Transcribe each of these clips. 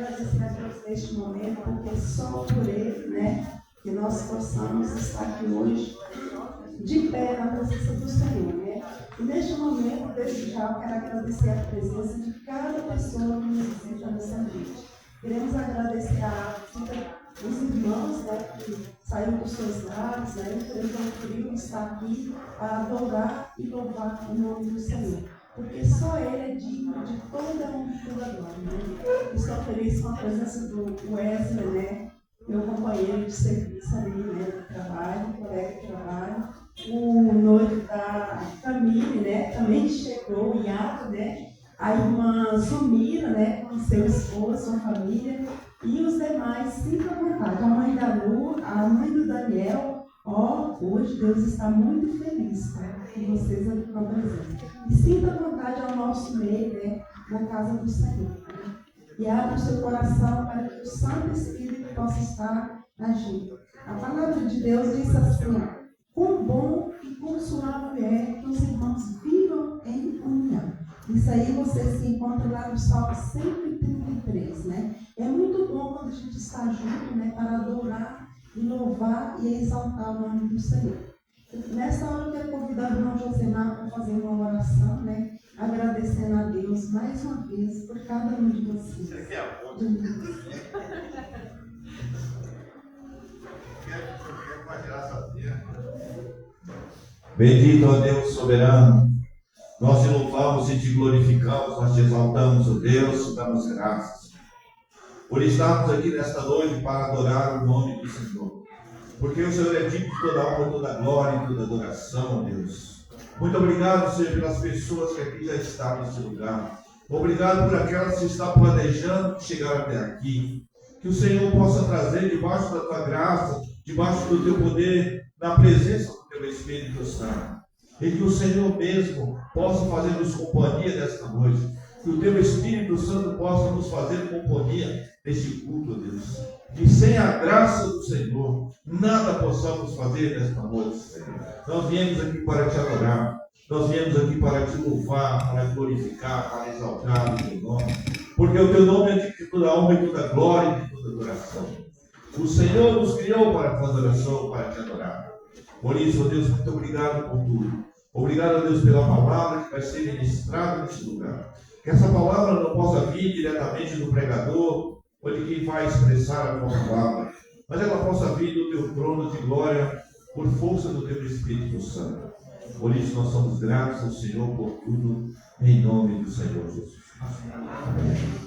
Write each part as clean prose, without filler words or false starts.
agradecer a Deus neste momento, porque só por Ele, né, que nós possamos estar aqui hoje, de pé na presença do Senhor, né? E neste momento, desde já, eu quero agradecer a presença de cada pessoa que nos visita nessa noite. Queremos agradecer a visita dos irmãos, né, que saíram dos seus lares, né, preferiram estar aqui para adorar e louvar o nome do Senhor. Porque só Ele é digno de toda a honra e toda a glória, né? Estou feliz com a presença do Wesley, né? Meu companheiro de serviço ali, né? De trabalho, colega de trabalho. O noivo da Camille, né? Também chegou em ato, né? A irmã Zumira, né? Com seu esposo, sua família. E os demais, sinta vontade. A mãe da Lu, a mãe do Daniel. Hoje Deus está muito feliz, né? Que vocês estão presentes. E sinta vontade ao nosso meio, né? Na casa do Senhor. Né? E abra o seu coração para que o Santo Espírito possa estar agindo. A palavra de Deus diz assim: quão bom e quão suave é que os irmãos vivam em união. Isso aí você se encontra lá no Salmo 133, né? É muito bom quando a gente está junto, né? Para adorar e louvar e exaltar o nome do Senhor. Nessa hora eu quero convidar o irmão Josemar para fazer uma oração, né? Agradecendo a Deus mais uma vez por cada um de vocês. Você quer a Quer com a graça dele. Bendito ó Deus soberano, nós te louvamos e te glorificamos, nós te exaltamos, ó Deus, damos graças por estarmos aqui nesta noite para adorar o nome do Senhor, porque o Senhor é digno de toda honra, toda glória e toda adoração, ó Deus. Muito obrigado, Senhor, pelas pessoas que aqui já estão nesse lugar. Obrigado por aquelas que estão planejando chegar até aqui. Que o Senhor possa trazer debaixo da tua graça, debaixo do teu poder, na presença do teu Espírito Santo. E que o Senhor mesmo possa fazer-nos companhia nesta noite. Que o teu Espírito Santo possa nos fazer companhia neste culto, Deus. Que sem a graça do Senhor, nada possamos fazer nesta noite, Senhor. Nós viemos aqui para te adorar. Nós viemos aqui para te louvar, para te glorificar, para exaltar o teu nome. Porque o teu nome é de toda honra e toda glória e de toda adoração. O Senhor nos criou para a tua adoração, para te adorar. Por isso, ó Deus, muito obrigado por tudo. Obrigado, a Deus, pela palavra que vai ser ministrada neste lugar. Que essa palavra não possa vir diretamente do pregador ou de quem vai expressar a tua palavra, mas ela possa vir do teu trono de glória por força do teu Espírito Santo. Por isso nós somos gratos ao Senhor por tudo, em nome do Senhor Jesus. Amém.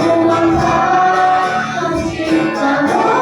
Uma parte da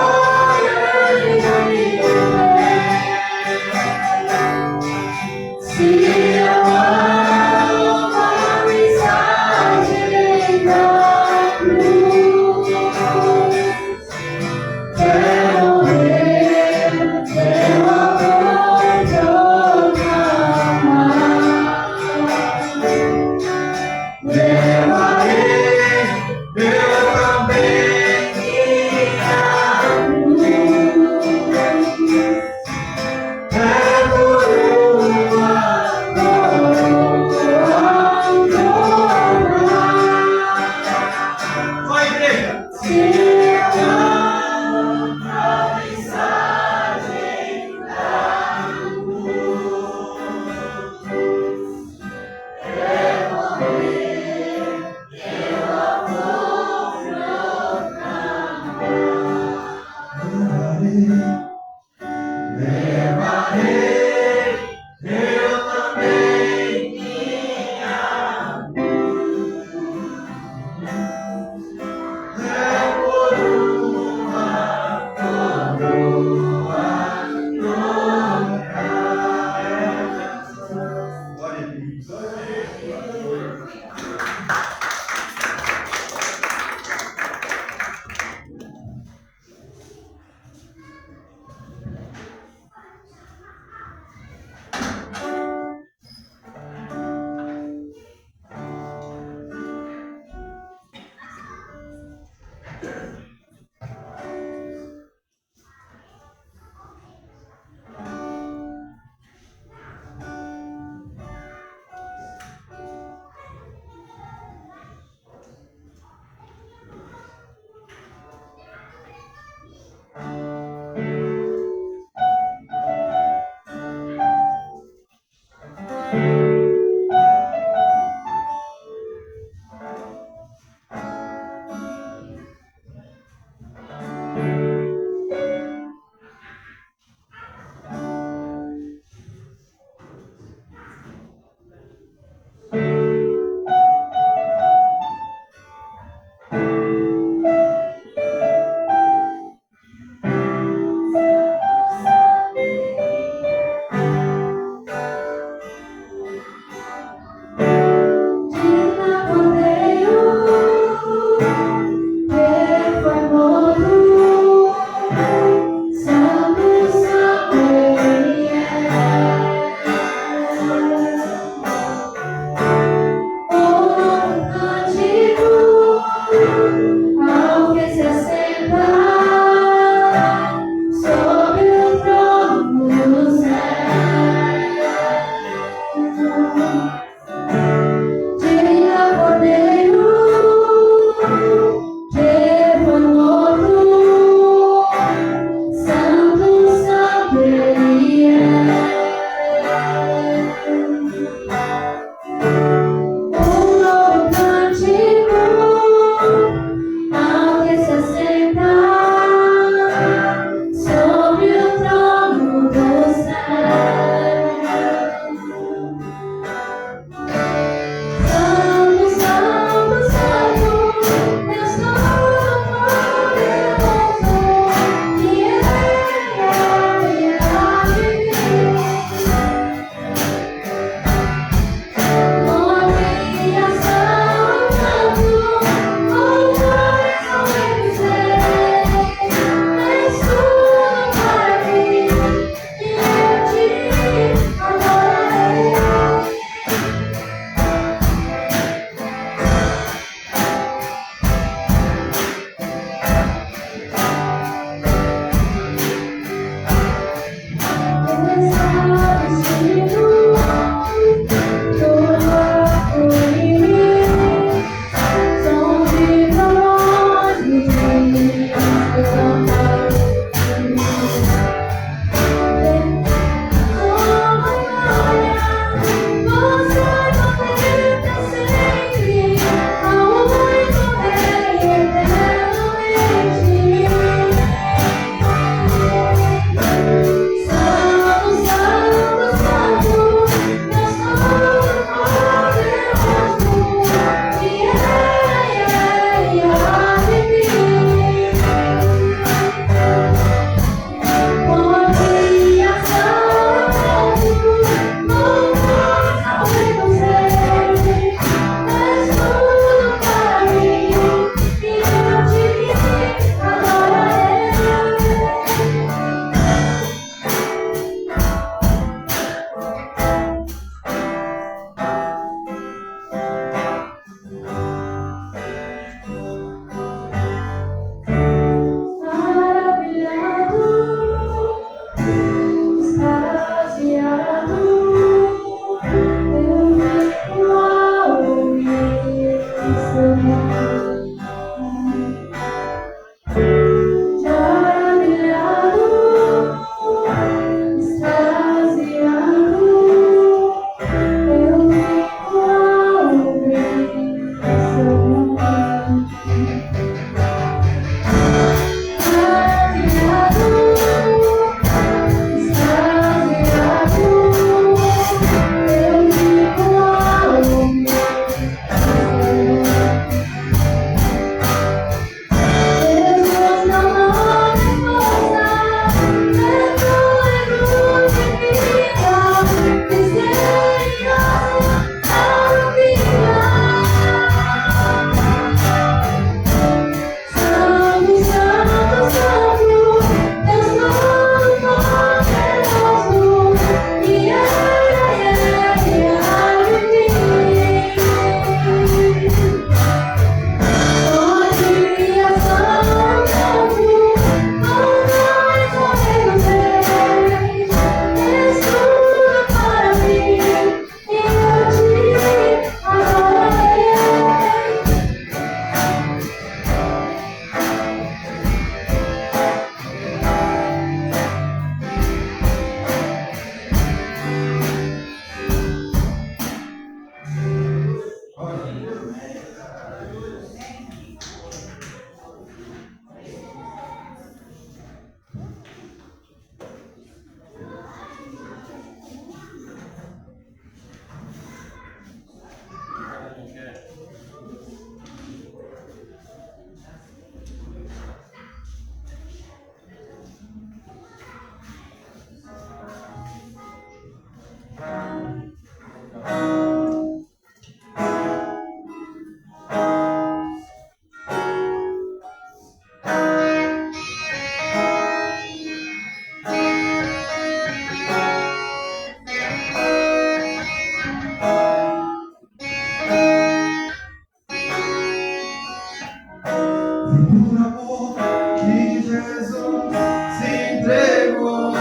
que Jesus se entregou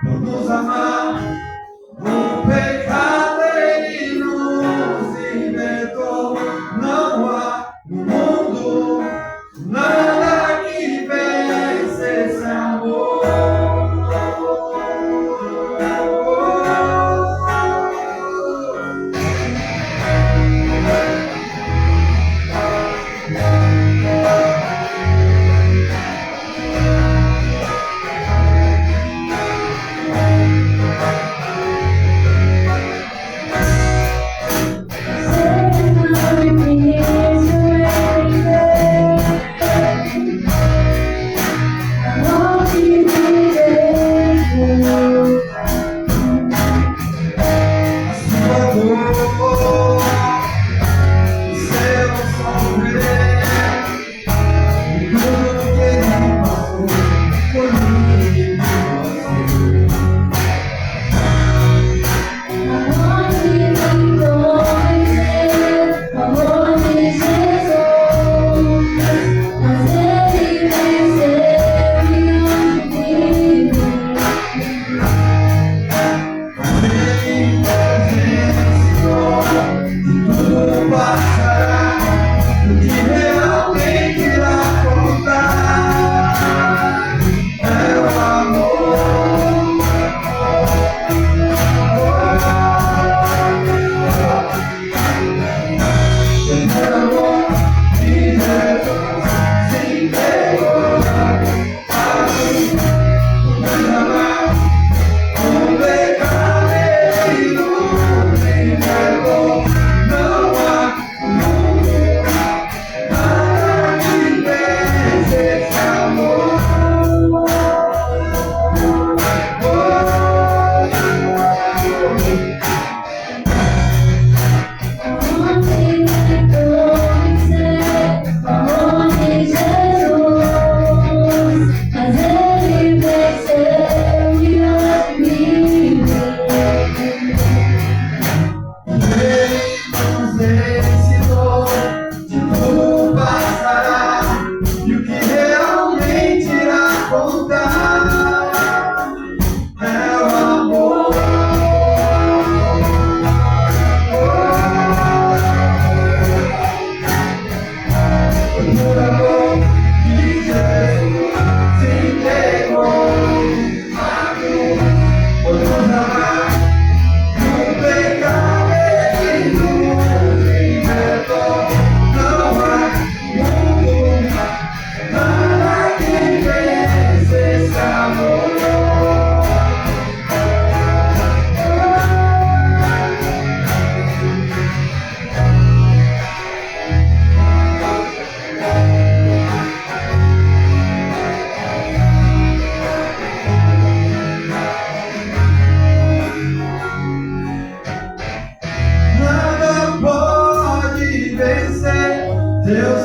por nos amar. O pecado ele nos libertou. Não há no mundo nada que vença esse amor.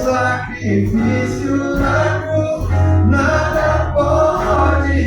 Sacrifício na cruz, nada pode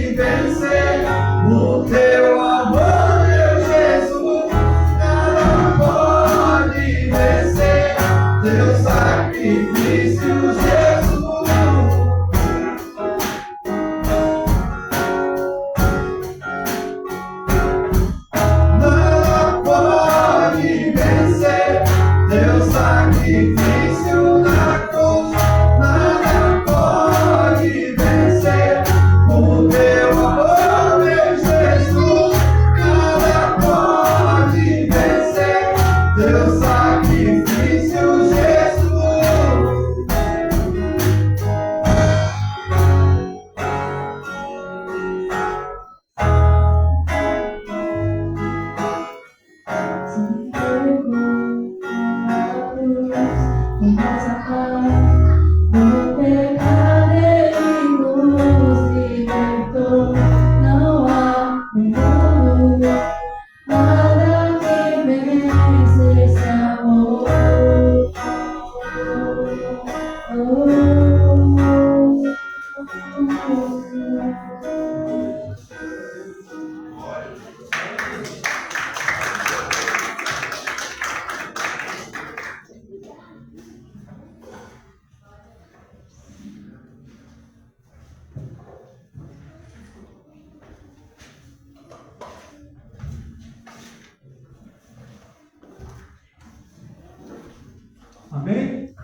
Amém?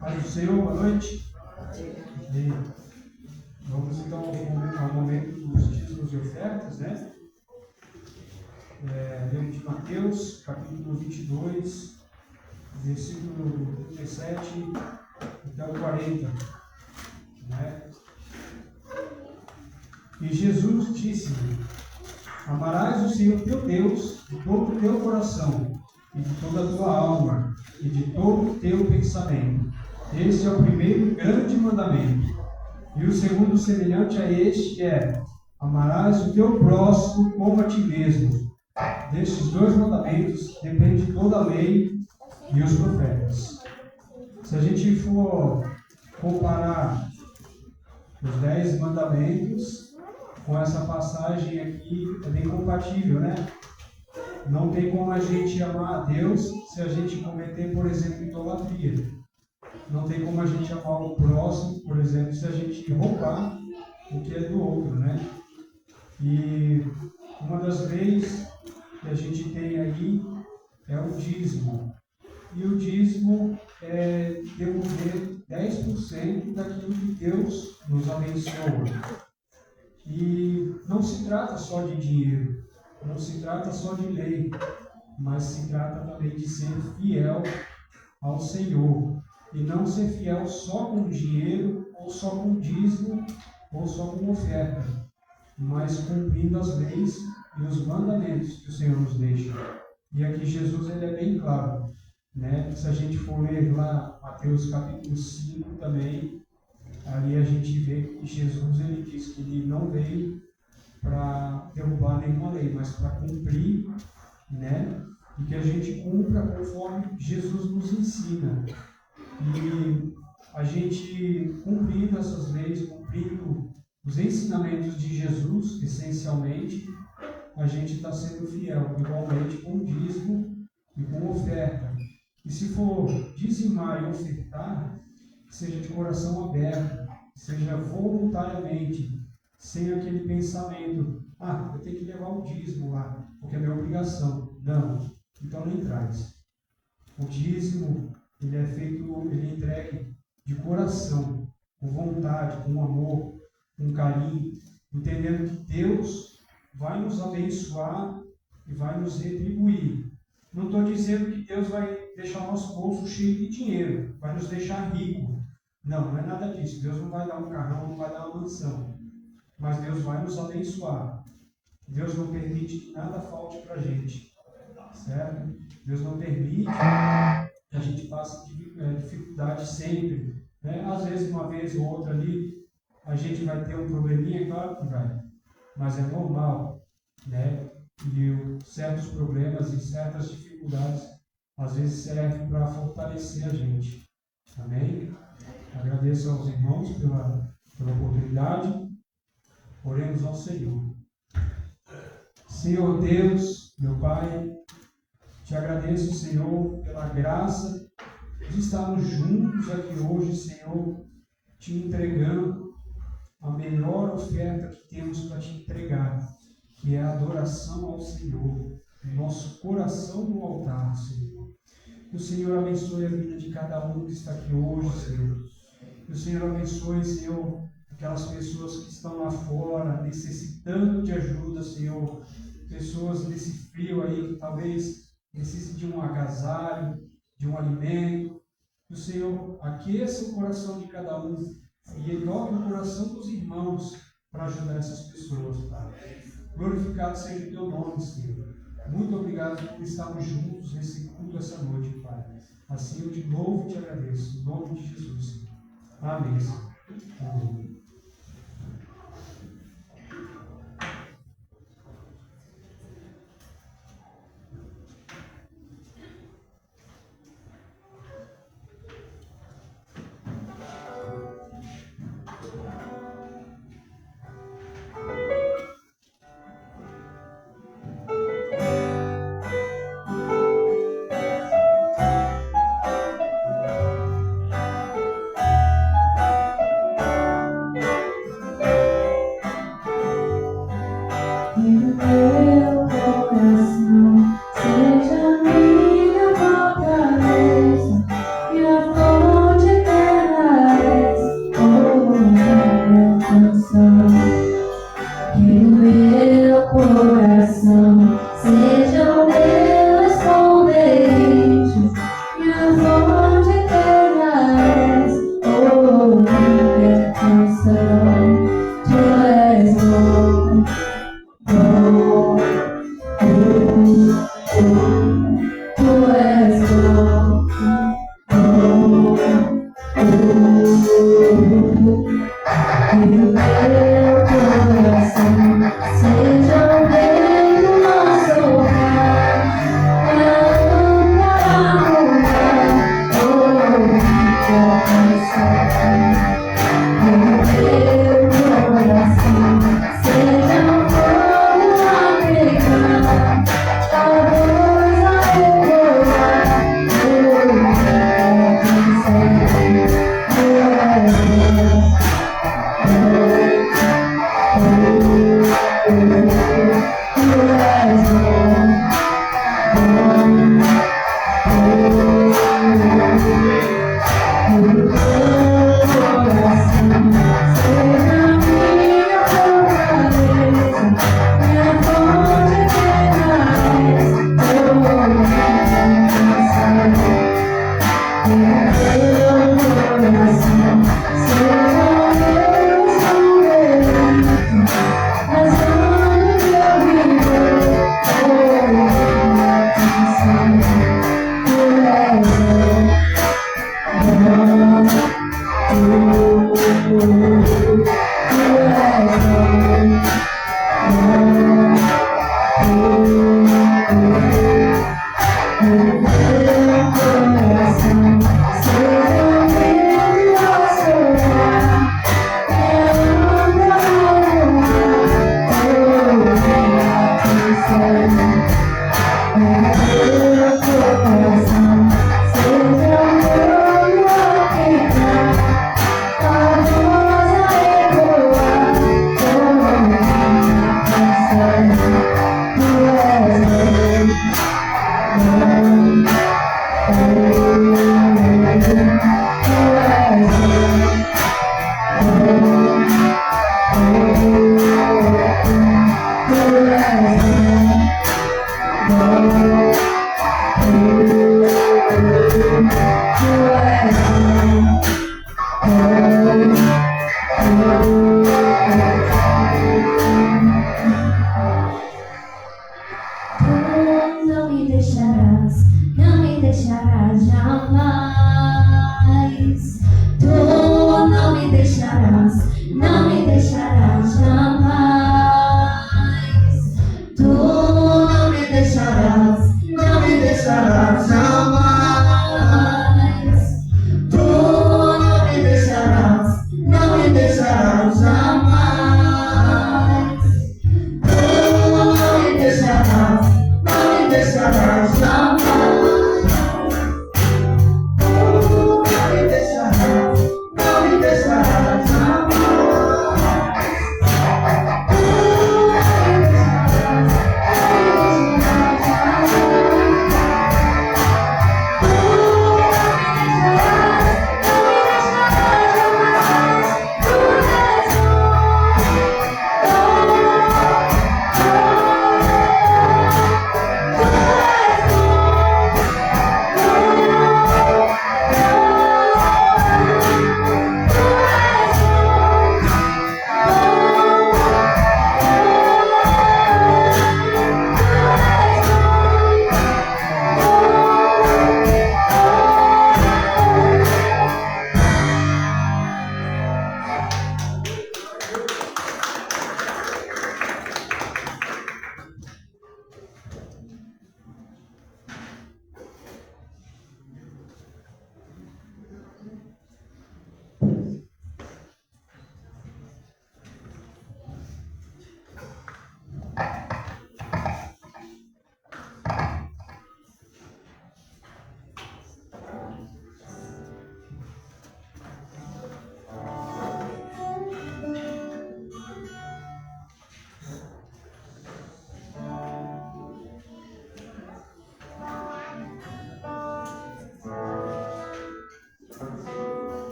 Paz do Senhor, boa noite. E vamos então ao momento dos dízimos e ofertas, né? Livro de Mateus, capítulo 22, versículo 37 até o 40. Né? E Jesus disse-lhe: Amarás o Senhor teu Deus de todo o teu coração, e de toda a tua alma, e de todo o teu pensamento. Este é o primeiro grande mandamento. E o segundo, semelhante a este, é: amarás o teu próximo como a ti mesmo. Destes dois mandamentos depende toda a lei e os profetas. Se a gente for comparar os 10 mandamentos com essa passagem aqui, é bem compatível, né? Não tem como a gente amar a Deus se a gente cometer, por exemplo, idolatria. Não tem como a gente amar o próximo, por exemplo, se a gente roubar o que é do outro, né? E uma das leis que a gente tem aí é o dízimo. E o dízimo é devolver 10% daquilo que Deus nos abençoa. E não se trata só de dinheiro, não se trata só de lei, mas se trata também de ser fiel ao Senhor. E não ser fiel só com dinheiro, ou só com dízimo, ou só com oferta, mas cumprindo as leis e os mandamentos que o Senhor nos deixa. E aqui Jesus ele é bem claro, né? Se a gente for ler lá Mateus capítulo 5 também, ali a gente vê que Jesus ele diz que ele não veio para derrubar nenhuma lei, mas para cumprir, né? E que a gente cumpra conforme Jesus nos ensina. E a gente cumprindo essas leis, cumprindo os ensinamentos de Jesus, essencialmente, a gente está sendo fiel, igualmente com dízimo e com oferta. E se for dizimar e ofertar, seja de coração aberto, seja voluntariamente, sem aquele pensamento: eu tenho que levar o dízimo lá, porque é minha obrigação. Não, então nem traz. O dízimo, ele é feito, ele é entregue de coração, com vontade, com amor, com carinho, entendendo que Deus vai nos abençoar e vai nos retribuir. Não estou dizendo que Deus vai deixar nosso bolso cheio de dinheiro, vai nos deixar rico. Não, não é nada disso. Deus não vai dar um carrão, não vai dar uma mansão. Mas Deus vai nos abençoar. Deus não permite que nada falte para a gente. Certo? Deus não permite que a gente passe dificuldade sempre. Né? Às vezes, uma vez ou outra ali, a gente vai ter um probleminha, claro que vai. Mas é normal. Né? E certos problemas e certas dificuldades, às vezes, servem para fortalecer a gente. Amém? Agradeço aos irmãos pela oportunidade. Oremos ao Senhor. Senhor Deus, meu Pai, te agradeço, Senhor, pela graça de estarmos juntos aqui hoje, Senhor, te entregando a melhor oferta que temos para te entregar, que é a adoração ao Senhor, nosso coração no altar, Senhor. Que o Senhor abençoe a vida de cada um que está aqui hoje, Senhor. Que o Senhor abençoe, Senhor, aquelas pessoas que estão lá fora, necessitando de ajuda, Senhor. Pessoas nesse frio aí, que talvez precisem de um agasalho, de um alimento. Que o Senhor aqueça o coração de cada um e toque o coração dos irmãos para ajudar essas pessoas. Glorificado seja o teu nome, Senhor. Muito obrigado por estarmos juntos nesse culto essa noite, Pai. Assim eu te louvo e te agradeço. Em nome de Jesus, Senhor. Amém, Senhor. Amém.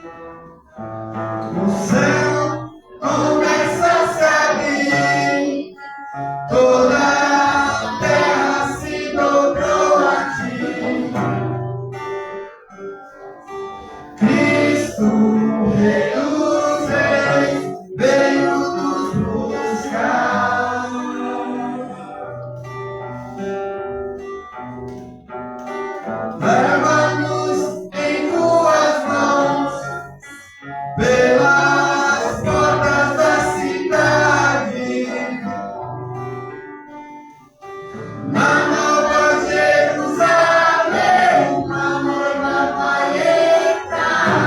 O céu começa a se abrir, toda a terra se dobrou a ti. Cristo, Rei dos Reis, veio nos buscar. Leva-nos em tuas mãos, pelas portas da cidade, na nova Jerusalém, uma noiva vai entrar.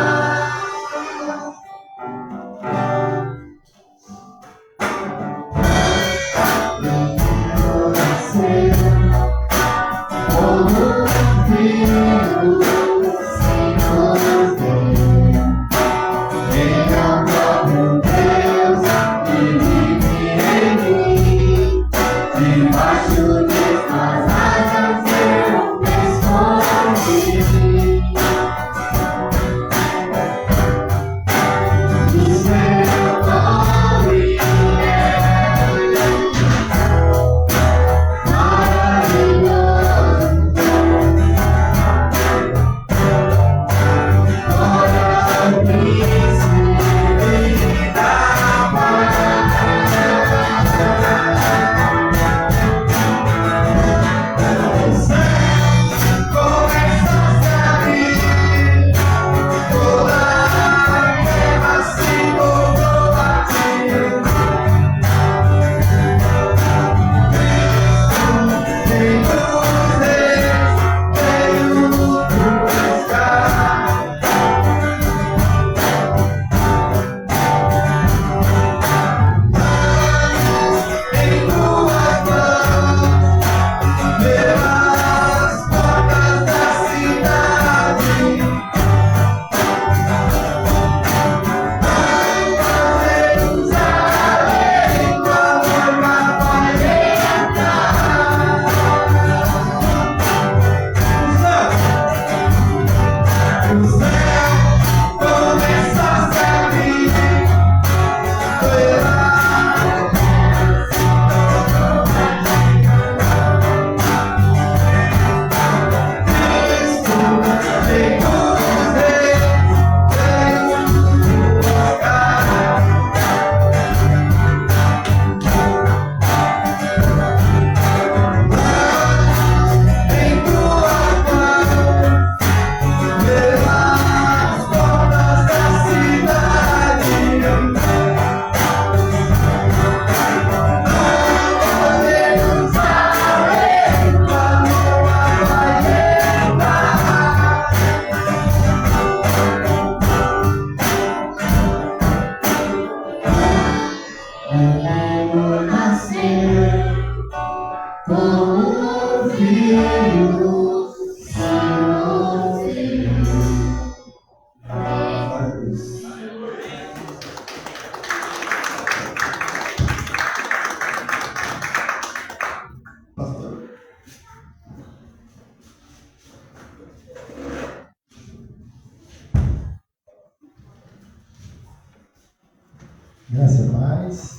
Graças a paz.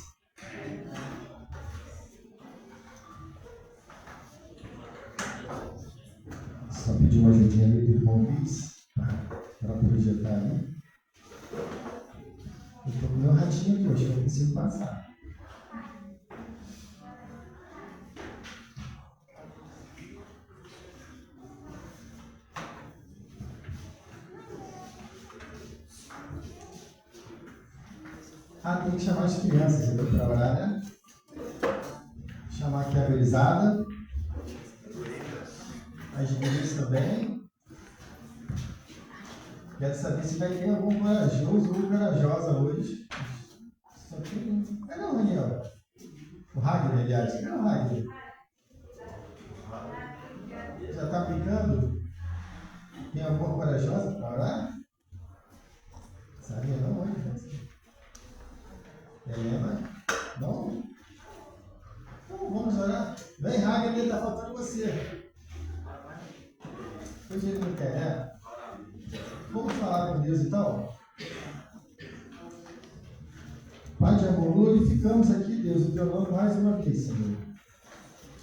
Só pedir uma ajudinha ali do irmão Luiz para projetar ali. Eu estou com o meu ratinho aqui hoje, eu não consigo passar. Tem que chamar as crianças para orar, né? Chamar aqui a gurizada. As meninas também. Quero saber se vai ter algum corajoso ou corajosa hoje. Só tem. Cadê o Raniel? O Ragnar, aliás. Cadê o Ragnar? Já está aplicando? Tem alguma corajosa para orar? Sabia não hoje, né? Helena? Não? Então vamos orar. Vem, Ragnar, está faltando você. Hoje ele não quer, né? Vamos falar com Deus então? Pai de amor, glorificamos aqui, Deus, o teu nome mais uma vez, Senhor.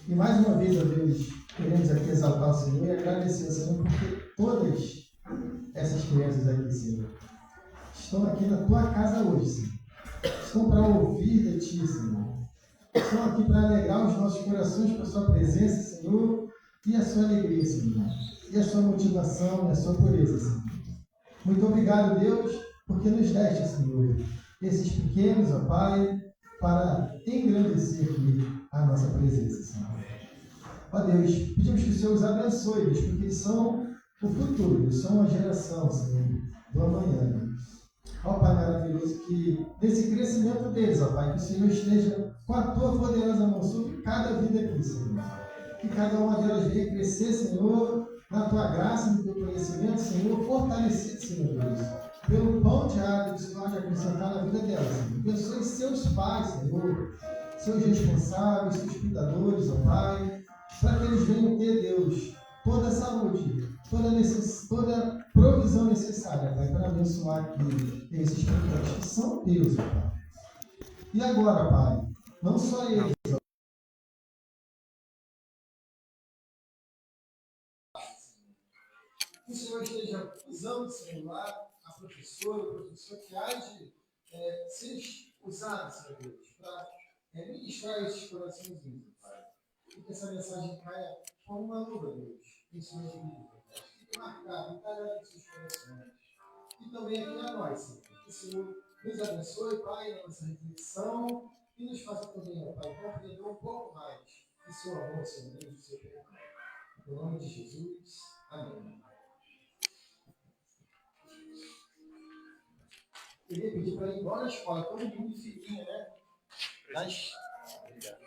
E mais uma vez, ó Deus, queremos aqui exaltar o Senhor e agradecer ao Senhor porque todas essas crianças aqui, Senhor, estão aqui na tua casa hoje, Senhor. Estão para ouvir de ti, Senhor. Estão aqui para alegrar os nossos corações com a sua presença, Senhor, e a sua alegria, Senhor. E a sua motivação e a sua pureza, Senhor. Muito obrigado, Deus, porque nos deste, Senhor, esses pequenos, ó Pai, para engrandecer aqui a nossa presença, Senhor. Ó Deus, pedimos que o Senhor os abençoe, Deus, porque eles são o futuro, eles são a geração, Senhor, do amanhã. Ó Pai maravilhoso, que nesse crescimento deles, ó Pai, que o Senhor esteja com a tua poderosa mão sobre cada vida aqui, Senhor. Que cada uma delas venha crescer, Senhor, na tua graça, no teu conhecimento, Senhor, fortalecido, Senhor Deus, pelo pão diário que o Senhor pode acrescentar na vida delas, Senhor. Abençoe seus pais, Senhor, seus responsáveis, seus cuidadores, ó Pai, para que eles venham ter, Deus, toda a saúde, toda provisão necessária, Pai, para abençoar aqui esses pequenos que são teus, ó Pai. E agora, Pai, não só eles, ó, que o Senhor esteja usando, Senhor, lá a professora, o professor que há de ser usado, Senhor Deus, para ministrar esses coraçõezinhos, Pai. E que essa mensagem caia como uma luva, Deus, em suas vidas, Pai. Fique marcado, entalhado em seus corações. E também aqui a nós, Senhor. Que o Senhor nos abençoe, Pai, na nossa reflexão e nos faça também, Pai, compreender um pouco mais do seu amor, Senhor Deus, do seu perdão. Em nome de Jesus, amém. Queria pedir para ir embora na escola, todo mundo de filinha, né? Obrigado.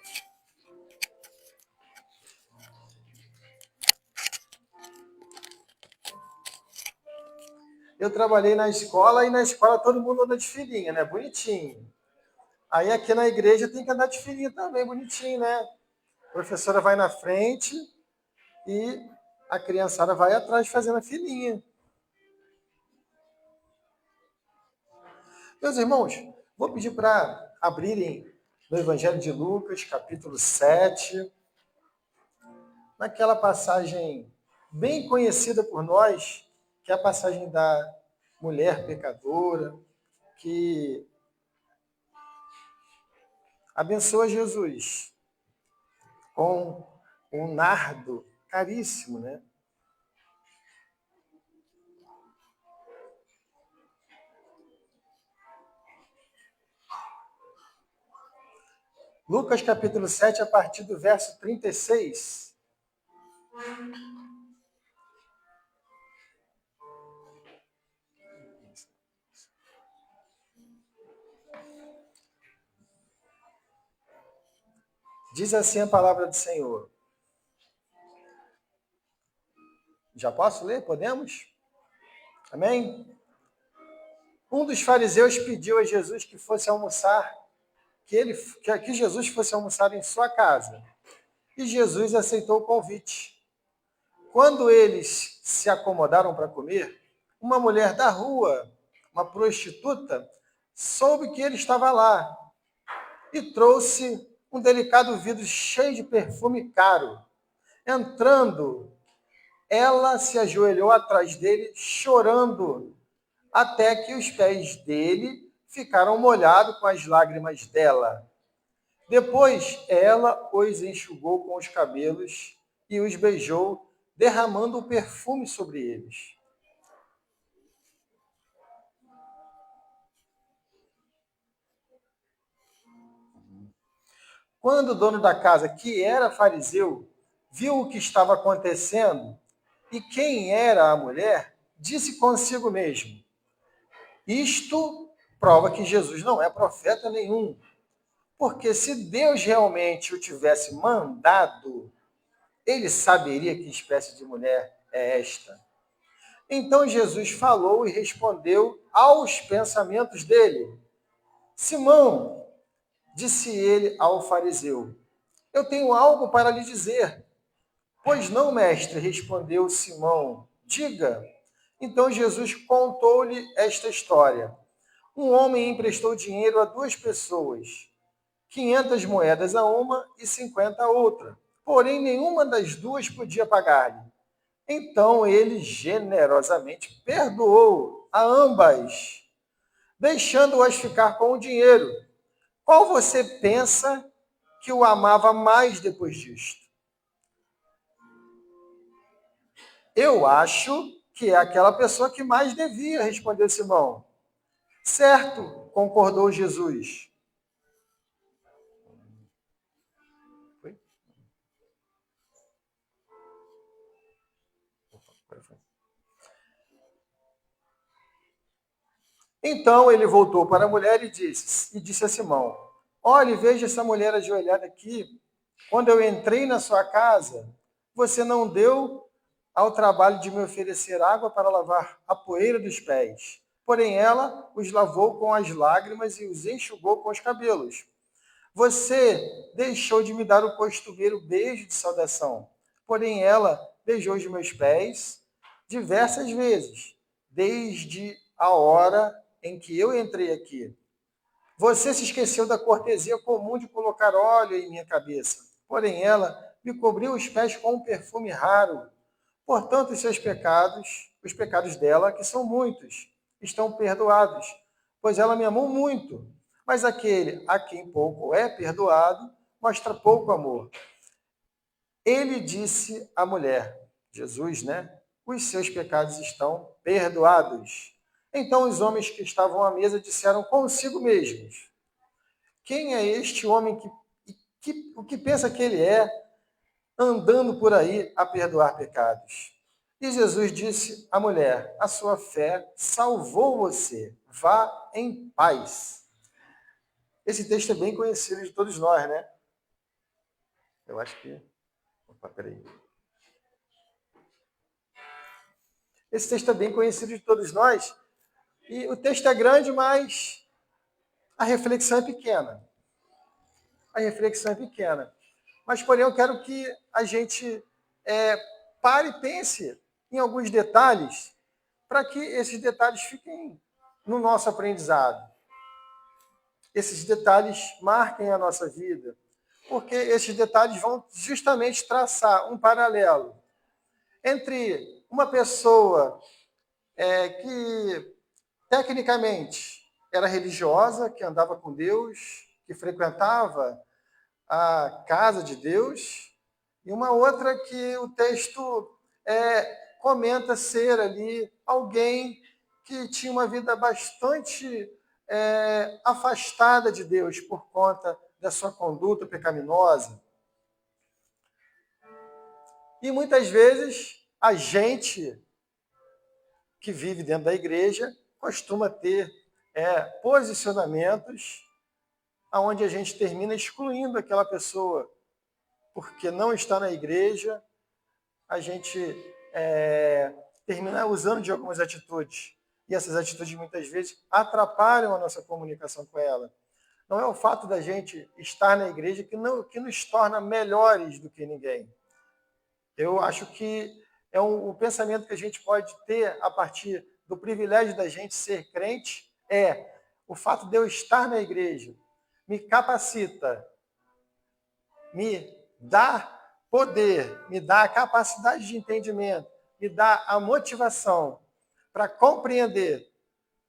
Eu trabalhei na escola e na escola todo mundo anda de filinha, né? Bonitinho. Aí aqui na igreja tem que andar de filinha também, bonitinho, né? A professora vai na frente e a criançada vai atrás fazendo a filinha. Meus irmãos, vou pedir para abrirem no Evangelho de Lucas, capítulo 7, naquela passagem bem conhecida por nós, que é a passagem da mulher pecadora, que abençoa Jesus com um nardo caríssimo, né? Lucas capítulo 7, a partir do verso 36. Diz assim a palavra do Senhor. Já posso ler? Podemos? Amém? Um dos fariseus pediu a Jesus que fosse almoçar, que Jesus fosse almoçar em sua casa. E Jesus aceitou o convite. Quando eles se acomodaram para comer, uma mulher da rua, uma prostituta, soube que ele estava lá e trouxe um delicado vidro cheio de perfume caro. Entrando, ela se ajoelhou atrás dele, chorando, até que os pés dele ficaram molhados com as lágrimas dela. Depois, ela os enxugou com os cabelos e os beijou, derramando o perfume sobre eles. Quando o dono da casa, que era fariseu, viu o que estava acontecendo e quem era a mulher, disse consigo mesmo: isto prova que Jesus não é profeta nenhum, porque se Deus realmente o tivesse mandado, ele saberia que espécie de mulher é esta. Então Jesus falou e respondeu aos pensamentos dele. Simão, disse ele ao fariseu, eu tenho algo para lhe dizer. Pois não, mestre, respondeu Simão, diga. Então Jesus contou-lhe esta história. Um homem emprestou dinheiro a 2 pessoas, 500 moedas a uma e 50 a outra. Porém, nenhuma das duas podia pagar-lhe. Então ele generosamente perdoou a ambas, deixando-as ficar com o dinheiro. Qual você pensa que o amava mais depois disto? Eu acho que é aquela pessoa que mais devia, respondeu Simão. Certo, concordou Jesus. Então ele voltou para a mulher e disse a Simão: olhe, veja essa mulher ajoelhada aqui. Quando eu entrei na sua casa, você não deu ao trabalho de me oferecer água para lavar a poeira dos pés. Porém, ela os lavou com as lágrimas e os enxugou com os cabelos. Você deixou de me dar o costumeiro beijo de saudação. Porém, ela beijou os meus pés diversas vezes, desde a hora em que eu entrei aqui. Você se esqueceu da cortesia comum de colocar óleo em minha cabeça. Porém, ela me cobriu os pés com um perfume raro. Portanto, os seus pecados, os pecados dela, que são muitos, estão perdoados, pois ela me amou muito. Mas aquele a quem pouco é perdoado, mostra pouco amor. Ele disse à mulher, Jesus, né? Os seus pecados estão perdoados. Então os homens que estavam à mesa disseram consigo mesmos: quem é este homem o que pensa que ele é, andando por aí a perdoar pecados? E Jesus disse à mulher: a sua fé salvou você, vá em paz. Esse texto é bem conhecido de todos nós, né? Eu acho que... Opa, peraí. Esse texto é bem conhecido de todos nós. E o texto é grande, mas a reflexão é pequena. A reflexão é pequena. Mas, porém, eu quero que a gente pare e pense em alguns detalhes, para que esses detalhes fiquem no nosso aprendizado. Esses detalhes marquem a nossa vida, porque esses detalhes vão justamente traçar um paralelo entre uma pessoa que, tecnicamente, era religiosa, que andava com Deus, que frequentava a casa de Deus, e uma outra que o texto comenta ser ali alguém que tinha uma vida bastante afastada de Deus por conta da sua conduta pecaminosa. E muitas vezes a gente que vive dentro da igreja costuma ter posicionamentos onde a gente termina excluindo aquela pessoa, porque não está na igreja, a gente termina usando de algumas atitudes. E essas atitudes, muitas vezes, atrapalham a nossa comunicação com ela. Não é o fato da gente estar na igreja que nos torna melhores do que ninguém. Eu acho que o pensamento que a gente pode ter a partir do privilégio da gente ser crente o fato de eu estar na igreja me capacita, me dá poder, me dá a capacidade de entendimento, me dá a motivação para compreender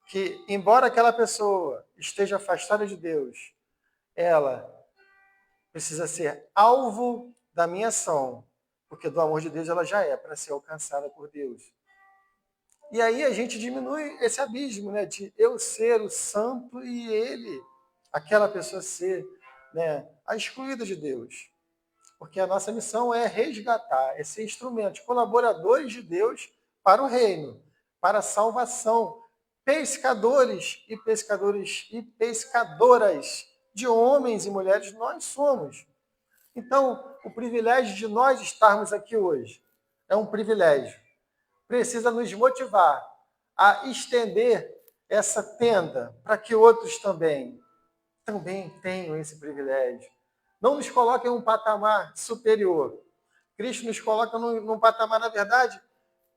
que, embora aquela pessoa esteja afastada de Deus, ela precisa ser alvo da minha ação, porque do amor de Deus ela já é para ser alcançada por Deus. E aí a gente diminui esse abismo, né, de eu ser o santo e ele, aquela pessoa ser, né, a excluída de Deus. Porque a nossa missão é resgatar, é ser instrumentos, colaboradores de Deus para o reino, para a salvação, pescadores e pescadoras de homens e mulheres nós somos. Então, o privilégio de nós estarmos aqui hoje é um privilégio. Precisa nos motivar a estender essa tenda para que outros também tenham esse privilégio. Não nos coloque em um patamar superior. Cristo nos coloca num patamar, na verdade,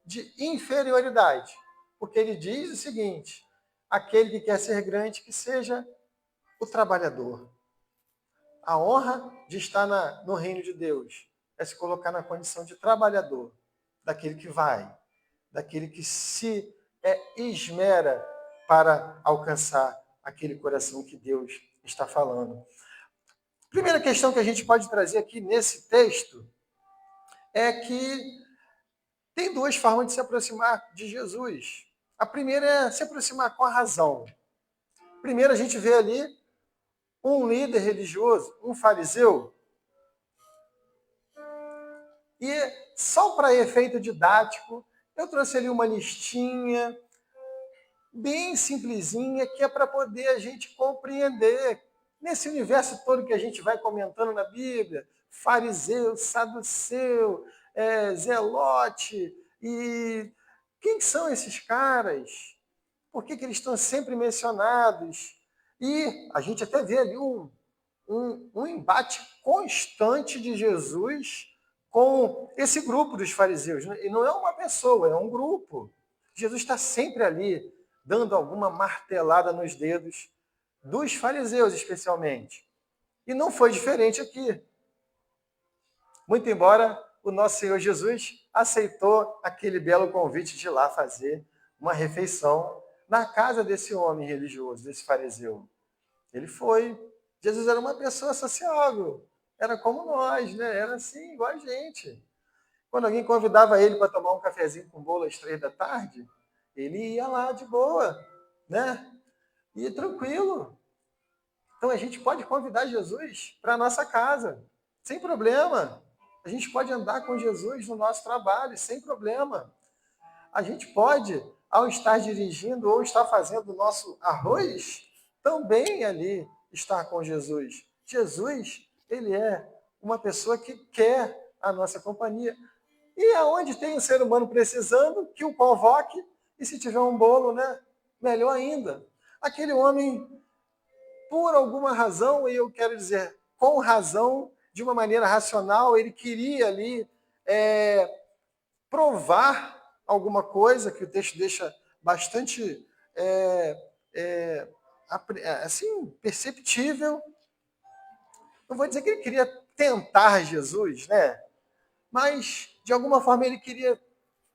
de inferioridade. Porque ele diz o seguinte: aquele que quer ser grande, que seja o trabalhador. A honra de estar no reino de Deus é se colocar na condição de trabalhador, daquele que vai, daquele que se esmera para alcançar aquele coração que Deus está falando. Primeira questão que a gente pode trazer aqui nesse texto é que tem duas formas de se aproximar de Jesus. A primeira é se aproximar com a razão. Primeiro a gente vê ali um líder religioso, um fariseu, e só para efeito didático, eu trouxe ali uma listinha bem simplesinha, que é para poder a gente compreender nesse universo todo que a gente vai comentando na Bíblia, fariseu, saduceu, zelote, e quem são esses caras? Por que eles estão sempre mencionados? E a gente até vê ali um embate constante de Jesus com esse grupo dos fariseus. E não é uma pessoa, é um grupo. Jesus está sempre ali, dando alguma martelada nos dedos dos fariseus, especialmente. E não foi diferente aqui. Muito embora o nosso Senhor Jesus aceitou aquele belo convite de ir lá fazer uma refeição na casa desse homem religioso, desse fariseu. Ele foi. Jesus era uma pessoa sociável. Era como nós, né? Era assim, igual a gente. Quando alguém convidava ele para tomar um cafezinho com bolo às 3 da tarde, ele ia lá de boa, né? E tranquilo. Então a gente pode convidar Jesus para a nossa casa, sem problema. A gente pode andar com Jesus no nosso trabalho, sem problema. A gente pode, ao estar dirigindo ou estar fazendo o nosso arroz, também ali estar com Jesus. Jesus, ele é uma pessoa que quer a nossa companhia. E aonde tem um ser humano precisando, que o convoque, e se tiver um bolo, né, melhor ainda. Aquele homem, por alguma razão, e eu quero dizer, com razão, de uma maneira racional, ele queria ali provar alguma coisa, que o texto deixa bastante assim, perceptível. Não vou dizer que ele queria tentar Jesus, né? Mas, de alguma forma, ele queria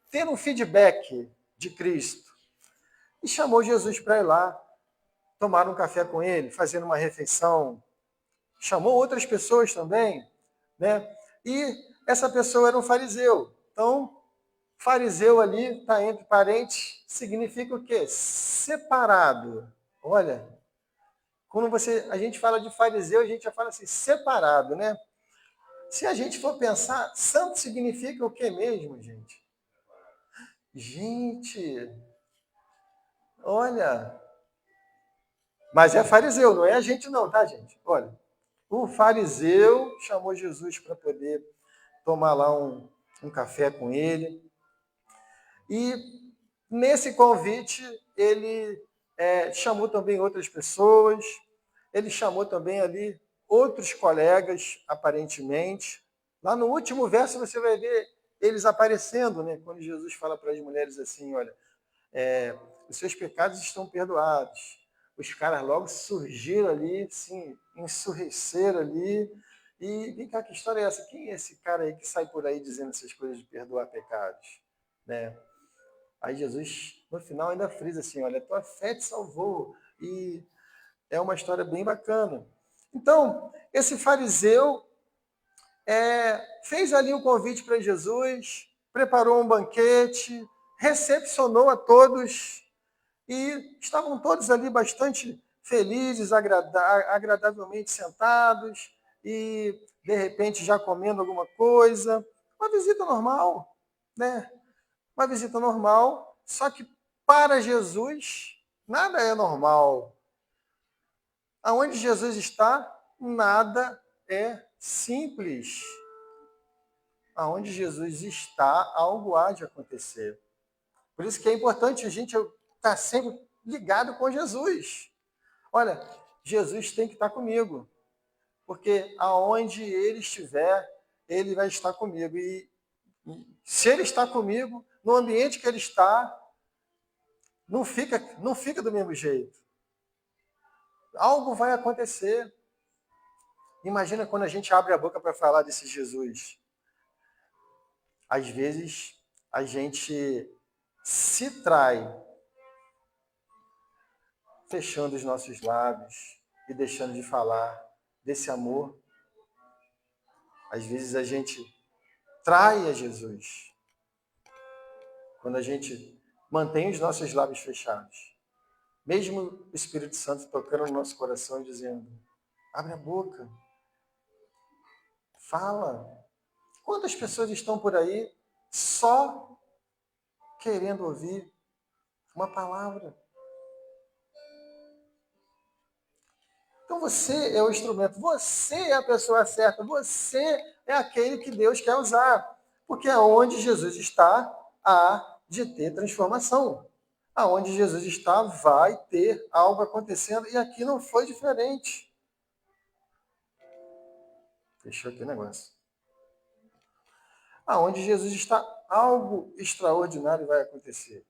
ter um feedback de Cristo. E chamou Jesus para ir lá, tomar um café com ele, fazendo uma refeição. Chamou outras pessoas também, né? E essa pessoa era um fariseu. Então, fariseu ali, está entre parentes, significa o quê? Separado. Olha, quando a gente fala de fariseu, a gente já fala assim, separado, né? Se a gente for pensar, santo significa o que mesmo, gente? Gente, olha, mas é fariseu, não é a gente não, tá, gente? Olha, o fariseu chamou Jesus para poder tomar lá um café com ele. E nesse convite, ele chamou também outras pessoas, ele chamou também ali outros colegas, aparentemente. Lá no último verso você vai ver eles aparecendo, né? Quando Jesus fala para as mulheres assim, olha, os seus pecados estão perdoados. Os caras logo surgiram ali, assim, ensurreceram ali. E vem cá, que história é essa? Quem é esse cara aí que sai por aí dizendo essas coisas de perdoar pecados? Né? Aí Jesus, no final, ainda frisa assim, olha, tua fé te salvou. E é uma história bem bacana. Então, esse fariseu fez ali um convite para Jesus, preparou um banquete, recepcionou a todos e estavam todos ali bastante felizes, agradavelmente sentados e, de repente, já comendo alguma coisa. Uma visita normal, né? Uma visita normal, só que para Jesus nada é normal. Aonde Jesus está, nada é simples. Aonde Jesus está, algo há de acontecer. Por isso que é importante a gente estar sempre ligado com Jesus. Olha, Jesus tem que estar comigo, porque aonde ele estiver, ele vai estar comigo. E se ele está comigo, no ambiente que ele está, não fica do mesmo jeito. Algo vai acontecer. Imagina quando a gente abre a boca para falar desse Jesus. Às vezes, a gente se trai, fechando os nossos lábios e deixando de falar desse amor. Às vezes, a gente trai a Jesus. Quando a gente mantém os nossos lábios fechados. Mesmo o Espírito Santo tocando no nosso coração e dizendo, abre a boca, fala. Quantas pessoas estão por aí só querendo ouvir uma palavra? Então você é o instrumento, você é a pessoa certa, você é aquele que Deus quer usar. Porque aonde Jesus está, há de ter transformação. Aonde Jesus está, vai ter algo acontecendo. E aqui não foi diferente. Fechou aqui o negócio. Aonde Jesus está, algo extraordinário vai acontecer.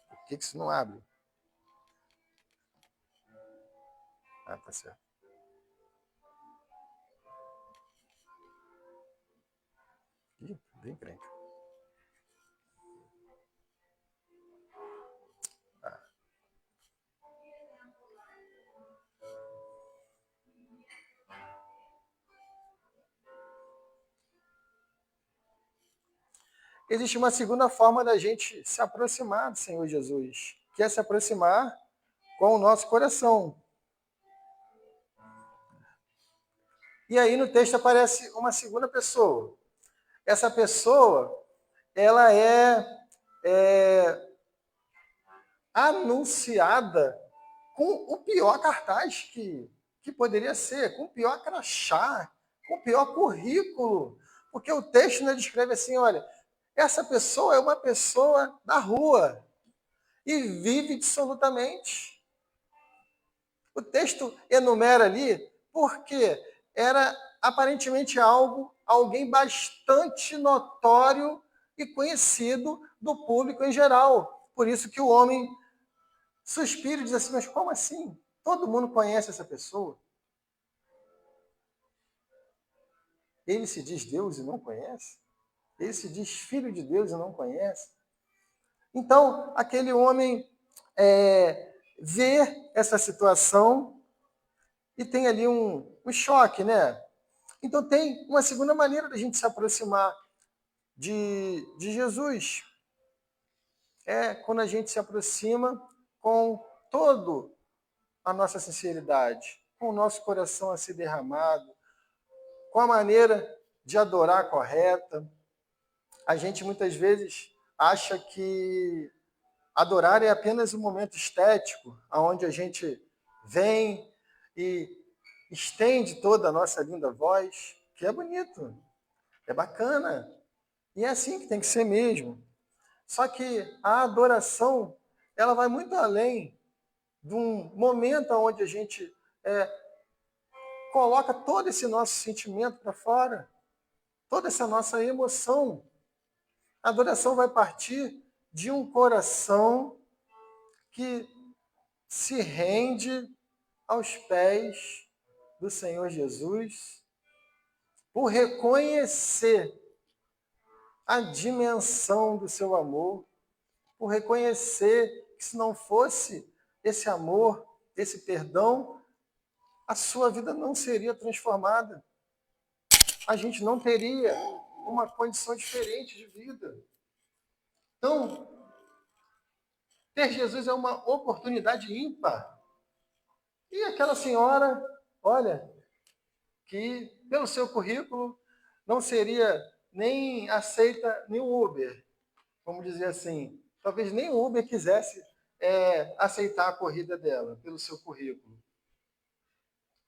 Por que isso não abre? Ah, tá certo. Ih, bem crente. Existe uma segunda forma da gente se aproximar do Senhor Jesus, que é se aproximar com o nosso coração. E aí no texto aparece uma segunda pessoa. Essa pessoa, ela é anunciada com o pior cartaz que poderia ser, com o pior crachá, com o pior currículo. Porque o texto, né, descreve assim, olha, essa pessoa é uma pessoa da rua e vive dissolutamente. O texto enumera ali porque era aparentemente alguém bastante notório e conhecido do público em geral. Por isso que o homem suspira e diz assim, mas como assim? Todo mundo conhece essa pessoa? Ele se diz Deus e não conhece? Ele se diz filho de Deus e não conhece? Então, aquele homem vê essa situação e tem ali um choque, né? Então, tem uma segunda maneira da gente se aproximar de Jesus. É quando a gente se aproxima com toda a nossa sinceridade, com o nosso coração a ser derramado, com a maneira de adorar correta. A gente muitas vezes acha que adorar é apenas um momento estético, onde a gente vem e estende toda a nossa linda voz, que é bonito, é bacana, e é assim que tem que ser mesmo. Só que a adoração, ela vai muito além de um momento onde a gente coloca todo esse nosso sentimento para fora, toda essa nossa emoção. A adoração vai partir de um coração que se rende aos pés do Senhor Jesus por reconhecer a dimensão do seu amor, por reconhecer que se não fosse esse amor, esse perdão, a sua vida não seria transformada. A gente não teria uma condição diferente de vida. Então, ter Jesus é uma oportunidade ímpar. E aquela senhora, olha, que pelo seu currículo não seria nem aceita nem o Uber, vamos dizer assim. Talvez nem o Uber quisesse aceitar a corrida dela pelo seu currículo.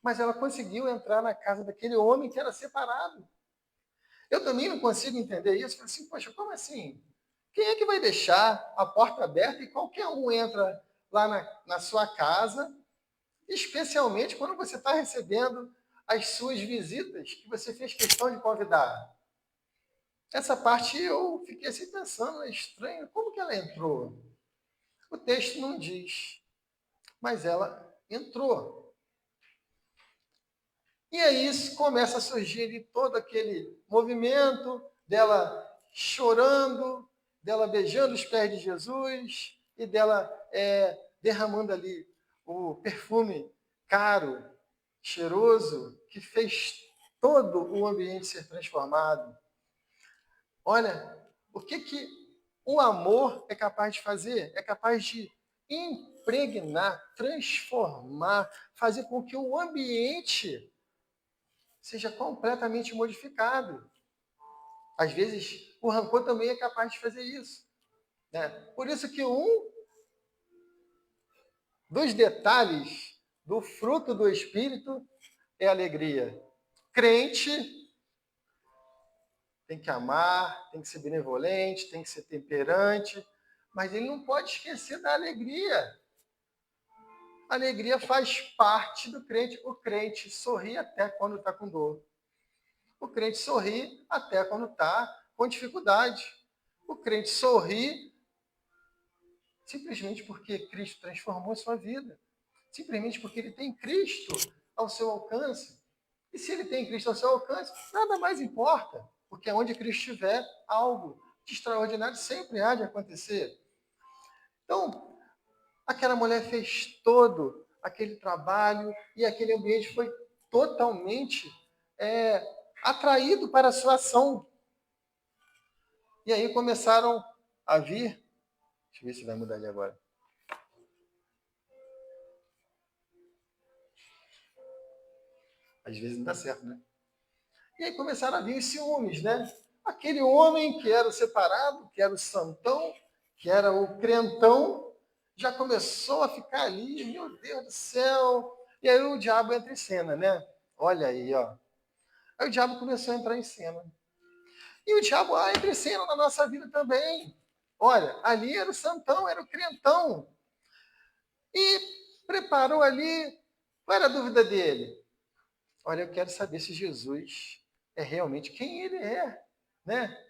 Mas ela conseguiu entrar na casa daquele homem que era separado. Eu também não consigo entender isso. Falei assim, poxa, como assim? Quem é que vai deixar a porta aberta e qualquer um entra lá na sua casa, especialmente quando você está recebendo as suas visitas que você fez questão de convidar? Essa parte eu fiquei assim pensando, é estranho, como que ela entrou? O texto não diz, mas ela entrou. E aí começa a surgir ali todo aquele movimento dela chorando, dela beijando os pés de Jesus e dela derramando ali o perfume caro, cheiroso, que fez todo o ambiente ser transformado. Olha, o que o amor é capaz de fazer? É capaz de impregnar, transformar, fazer com que o ambiente seja completamente modificado. Às vezes, o rancor também é capaz de fazer isso, né? Por isso que um dos detalhes do fruto do Espírito é a alegria. Crente tem que amar, tem que ser benevolente, tem que ser temperante, mas ele não pode esquecer da alegria. A alegria faz parte do crente. O crente sorri até quando está com dor. O crente sorri até quando está com dificuldade. O crente sorri simplesmente porque Cristo transformou a sua vida. Simplesmente porque ele tem Cristo ao seu alcance. E se ele tem Cristo ao seu alcance, nada mais importa. Porque onde Cristo estiver, algo de extraordinário sempre há de acontecer. Então, aquela mulher fez todo aquele trabalho e aquele ambiente foi totalmente atraído para a sua ação. E aí começaram a vir. Deixa eu ver se vai mudar ali agora. Às vezes não dá certo, né? E aí começaram a vir os ciúmes, né? Aquele homem que era o separado, que era o santão, que era o crentão, já começou a ficar ali, meu Deus do céu. E aí o diabo entra em cena, né? Olha aí, ó. Aí o diabo começou a entrar em cena. E o diabo entra em cena na nossa vida também. Olha, ali era o santão, era o crentão. E preparou ali, qual era a dúvida dele? Olha, eu quero saber se Jesus é realmente quem ele é, né?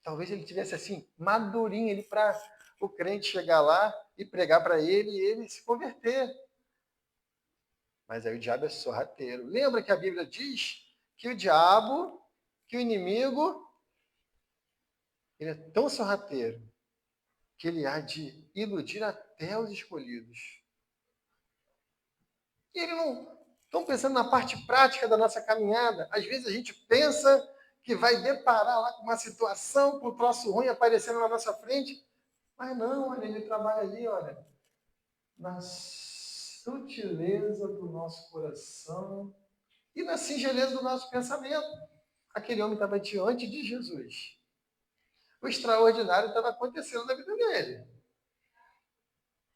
Talvez ele tivesse assim, madurinho ali para o crente chegar lá e pregar para ele e ele se converter. Mas aí o diabo é sorrateiro. Lembra que a Bíblia diz que o diabo, que o inimigo, ele é tão sorrateiro que ele há de iludir até os escolhidos. E ele não... Estão pensando na parte prática da nossa caminhada. Às vezes a gente pensa que vai deparar lá com uma situação, com um troço ruim aparecendo na nossa frente. Mas não, olha, ele trabalha ali, olha, na sutileza do nosso coração e na singeleza do nosso pensamento. Aquele homem estava diante de Jesus. O extraordinário estava acontecendo na vida dele.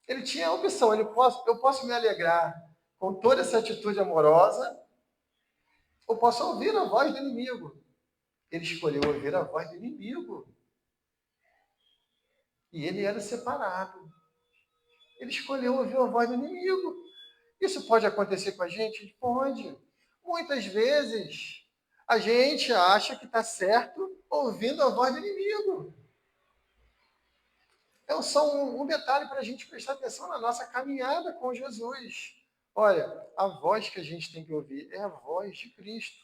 Ele tinha a opção, eu posso me alegrar com toda essa atitude amorosa, ou posso ouvir a voz do inimigo. Ele escolheu ouvir a voz do inimigo. E ele era separado. Ele escolheu ouvir a voz do inimigo. Isso pode acontecer com a gente? Pode. Muitas vezes, a gente acha que está certo ouvindo a voz do inimigo. É só um detalhe para a gente prestar atenção na nossa caminhada com Jesus. Olha, a voz que a gente tem que ouvir é a voz de Cristo.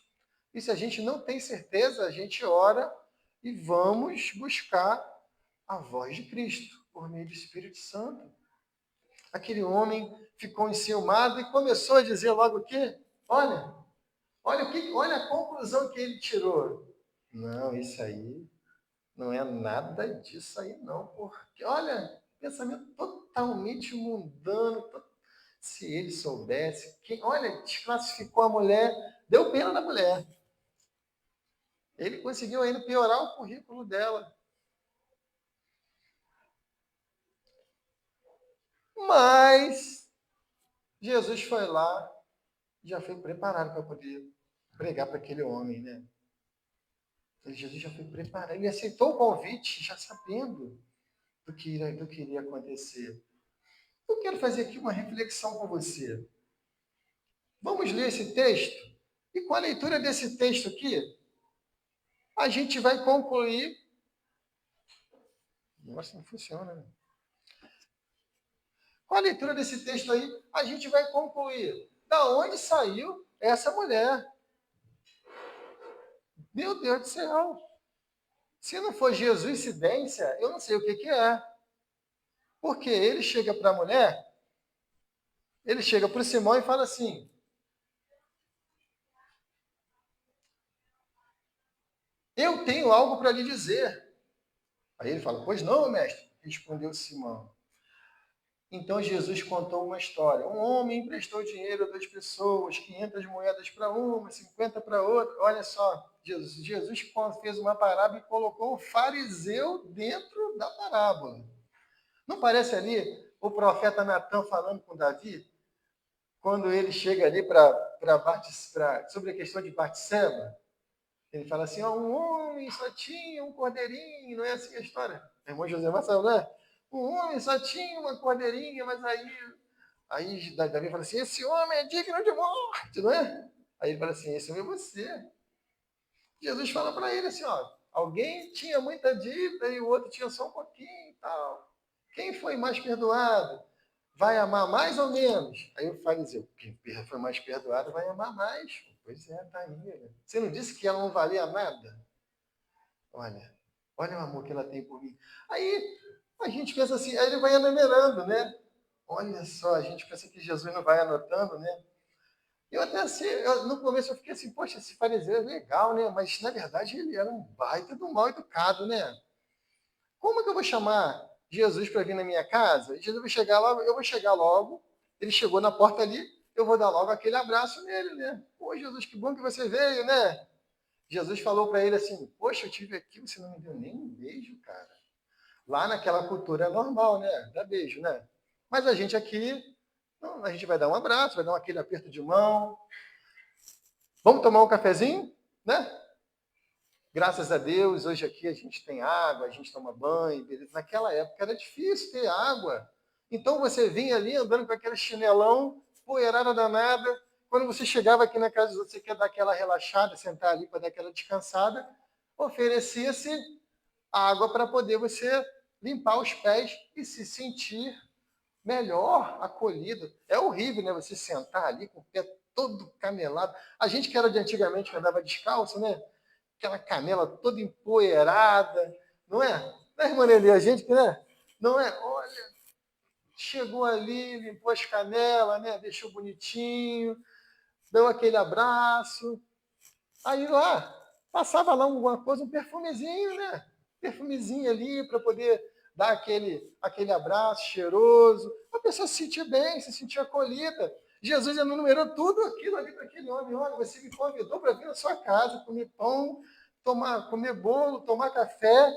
E se a gente não tem certeza, a gente ora e vamos buscar a voz de Cristo, por meio do Espírito Santo. Aquele homem ficou enciumado e começou a dizer logo o quê? Olha a conclusão que ele tirou. Não, isso aí não é nada disso aí não, porque, olha, pensamento totalmente mundano. Se ele soubesse, olha, desclassificou a mulher, deu pena da mulher. Ele conseguiu ainda piorar o currículo dela. Mas Jesus foi lá, já foi preparado para poder pregar para aquele homem, né? Jesus já foi preparado, ele aceitou o convite, já sabendo do que iria acontecer. Eu quero fazer aqui uma reflexão com você. Vamos ler esse texto? E com a leitura desse texto aqui, a gente vai concluir... Nossa, não funciona, né? Com a leitura desse texto aí, a gente vai concluir da onde saiu essa mulher. Meu Deus do céu! Se não for Jesuscidência, eu não sei o que é. Porque ele chega para a mulher, ele chega para o Simão e fala assim: eu tenho algo para lhe dizer. Aí ele fala: pois não, mestre, respondeu Simão. Então Jesus contou uma história. Um homem emprestou dinheiro a 2 pessoas, 500 moedas para uma, 50 para outra. Olha só, Jesus fez uma parábola e colocou o fariseu dentro da parábola. Não parece ali o profeta Natan falando com Davi? Quando ele chega ali sobre a questão de Batseba, ele fala assim: um homem só tinha um cordeirinho, não é assim a história? O irmão José Marcelo, não é? Um homem só tinha uma cordeirinha, mas aí Davi fala assim: esse homem é digno de morte, não é? Aí ele fala assim: esse homem é você. Jesus fala para ele assim: ó, alguém tinha muita dívida e o outro tinha só um pouquinho e tal. Quem foi mais perdoado vai amar mais ou menos? Aí o fariseu: quem foi mais perdoado vai amar mais. Pois é, tá aí. Né? Você não disse que ela não valia nada? Olha o amor que ela tem por mim. Aí a gente pensa assim, aí ele vai enumerando, né? Olha só, a gente pensa que Jesus não vai anotando, né? Eu até assim, no começo eu fiquei assim, poxa, esse fariseu é legal, né? Mas na verdade ele era um baita do mal educado, né? Como que eu vou chamar Jesus para vir na minha casa? Jesus vai chegar lá, eu vou chegar logo. Ele chegou na porta ali, eu vou dar logo aquele abraço nele, né? Pô, Jesus, que bom que você veio, né? Jesus falou para ele assim: poxa, eu estive aqui, você não me deu nem um beijo, cara. Lá naquela cultura é normal, né? Dá beijo, né? Mas a gente aqui, não, a gente vai dar um abraço, vai dar aquele aperto de mão. Vamos tomar um cafezinho, né? Graças a Deus, hoje aqui a gente tem água, a gente toma banho, beleza? Naquela época era difícil ter água. Então você vinha ali andando com aquele chinelão, poeirada danada. Quando você chegava aqui na casa, você quer dar aquela relaxada, sentar ali para dar aquela descansada, oferecia-se água para poder você limpar os pés e se sentir melhor acolhido. É horrível, né? Você sentar ali com o pé todo camelado. A gente que era de antigamente, que andava descalço, né? Aquela canela toda empoeirada, não é? Não é, irmã Nelly? A gente que, né? Não é? Olha, chegou ali, limpou as canelas, né? Deixou bonitinho, deu aquele abraço. Aí lá, passava lá alguma coisa, um perfumezinho, né? Perfumezinho ali para poder dar aquele abraço cheiroso. A pessoa se sentia bem, se sentia acolhida. Jesus enumerou tudo aquilo ali para aquele homem. Olha, você me convidou para vir na sua casa, comer pão, comer bolo, tomar café.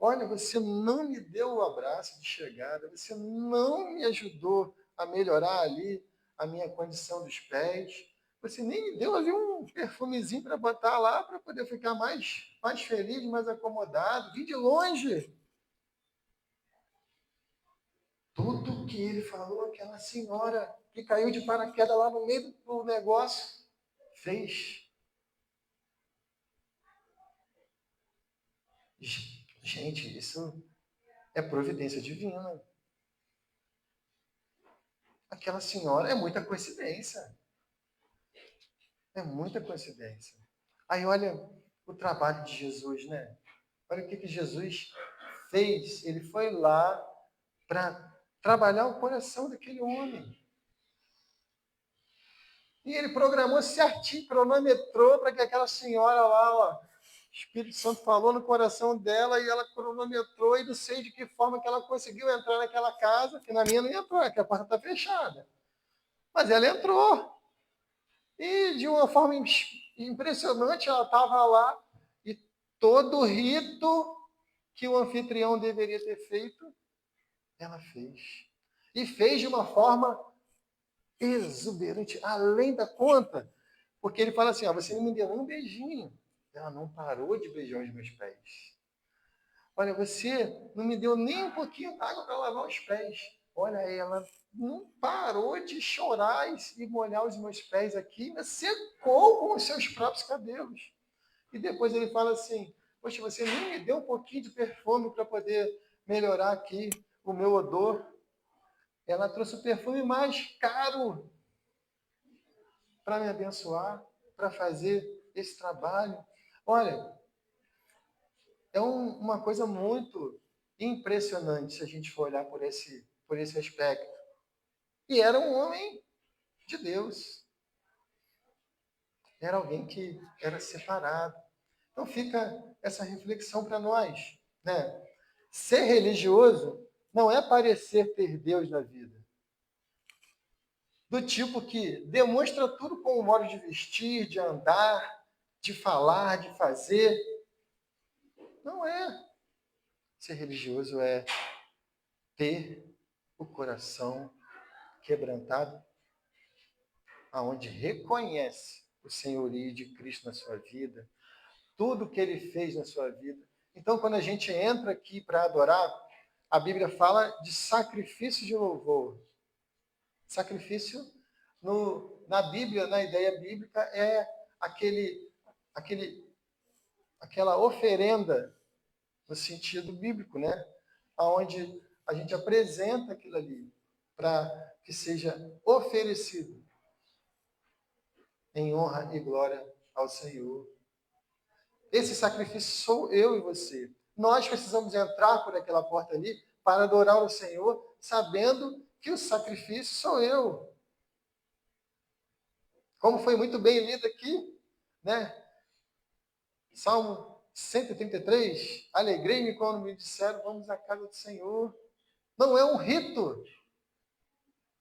Olha, você não me deu o abraço de chegada, você não me ajudou a melhorar ali a minha condição dos pés. Você nem me deu ali um perfumezinho para botar lá, para poder ficar mais feliz, mais acomodado. Vim de longe. Tudo que ele falou, aquela senhora que caiu de paraquedas lá no meio do negócio, fez. Gente, isso é providência divina. Aquela senhora é muita coincidência. É muita coincidência. Aí olha o trabalho de Jesus, né? Olha o que Jesus fez. Ele foi lá para trabalhar o coração daquele homem. E ele programou certinho, cronometrou para que aquela senhora lá, ó, o Espírito Santo falou no coração dela e ela cronometrou e não sei de que forma que ela conseguiu entrar naquela casa, que na minha não entrou, que a porta está fechada. Mas ela entrou. E de uma forma impressionante, ela estava lá e todo o rito que o anfitrião deveria ter feito, ela fez. E fez de uma forma exuberante, além da conta. Porque ele fala assim, ó, você não me deu um beijinho. Ela não parou de beijar os meus pés. Olha, você não me deu nem um pouquinho d'água para lavar os pés. Olha, ela não parou de chorar e molhar os meus pés aqui, mas secou com os seus próprios cabelos. E depois ele fala assim, poxa, você nem me deu um pouquinho de perfume para poder melhorar aqui o meu odor. Ela trouxe o perfume mais caro para me abençoar, para fazer esse trabalho. Olha, é uma coisa muito impressionante se a gente for olhar por esse aspecto. E era um homem de Deus. Era alguém que era separado. Então fica essa reflexão para nós, né? Ser religioso não é parecer ter Deus na vida. Do tipo que demonstra tudo com o modo de vestir, de andar, de falar, de fazer. Não é. Ser religioso é ter o coração quebrantado, aonde reconhece o senhorio de Cristo na sua vida, tudo que ele fez na sua vida. Então, quando a gente entra aqui para adorar, a Bíblia fala de sacrifício de louvor. Sacrifício, na Bíblia, na ideia bíblica, é aquela oferenda, no sentido bíblico, né? Onde a gente apresenta aquilo ali para que seja oferecido em honra e glória ao Senhor. Esse sacrifício sou eu e você. Nós precisamos entrar por aquela porta ali para adorar o Senhor, sabendo que o sacrifício sou eu. Como foi muito bem lido aqui, né? Salmo 133, alegrei-me quando me disseram, vamos à casa do Senhor. Não é um rito.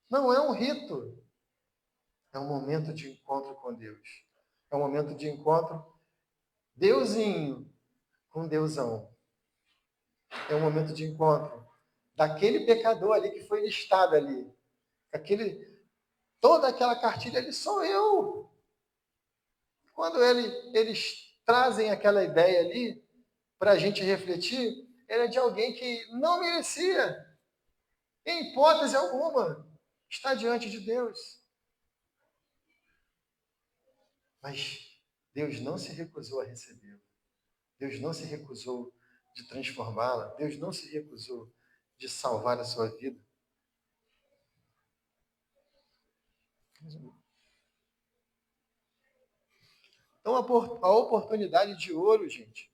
Não é um rito. É um momento de encontro com Deus. É um momento de encontro Deusinho com Deusão. É um momento de encontro daquele pecador ali que foi listado ali. Toda aquela cartilha ali sou eu. Quando eles trazem aquela ideia ali para a gente refletir, ele é de alguém que não merecia, em hipótese alguma, estar diante de Deus. Mas Deus não se recusou a recebê-lo. Deus não se recusou de transformá-la. Deus não se recusou de salvar a sua vida. Então, a oportunidade de ouro, gente,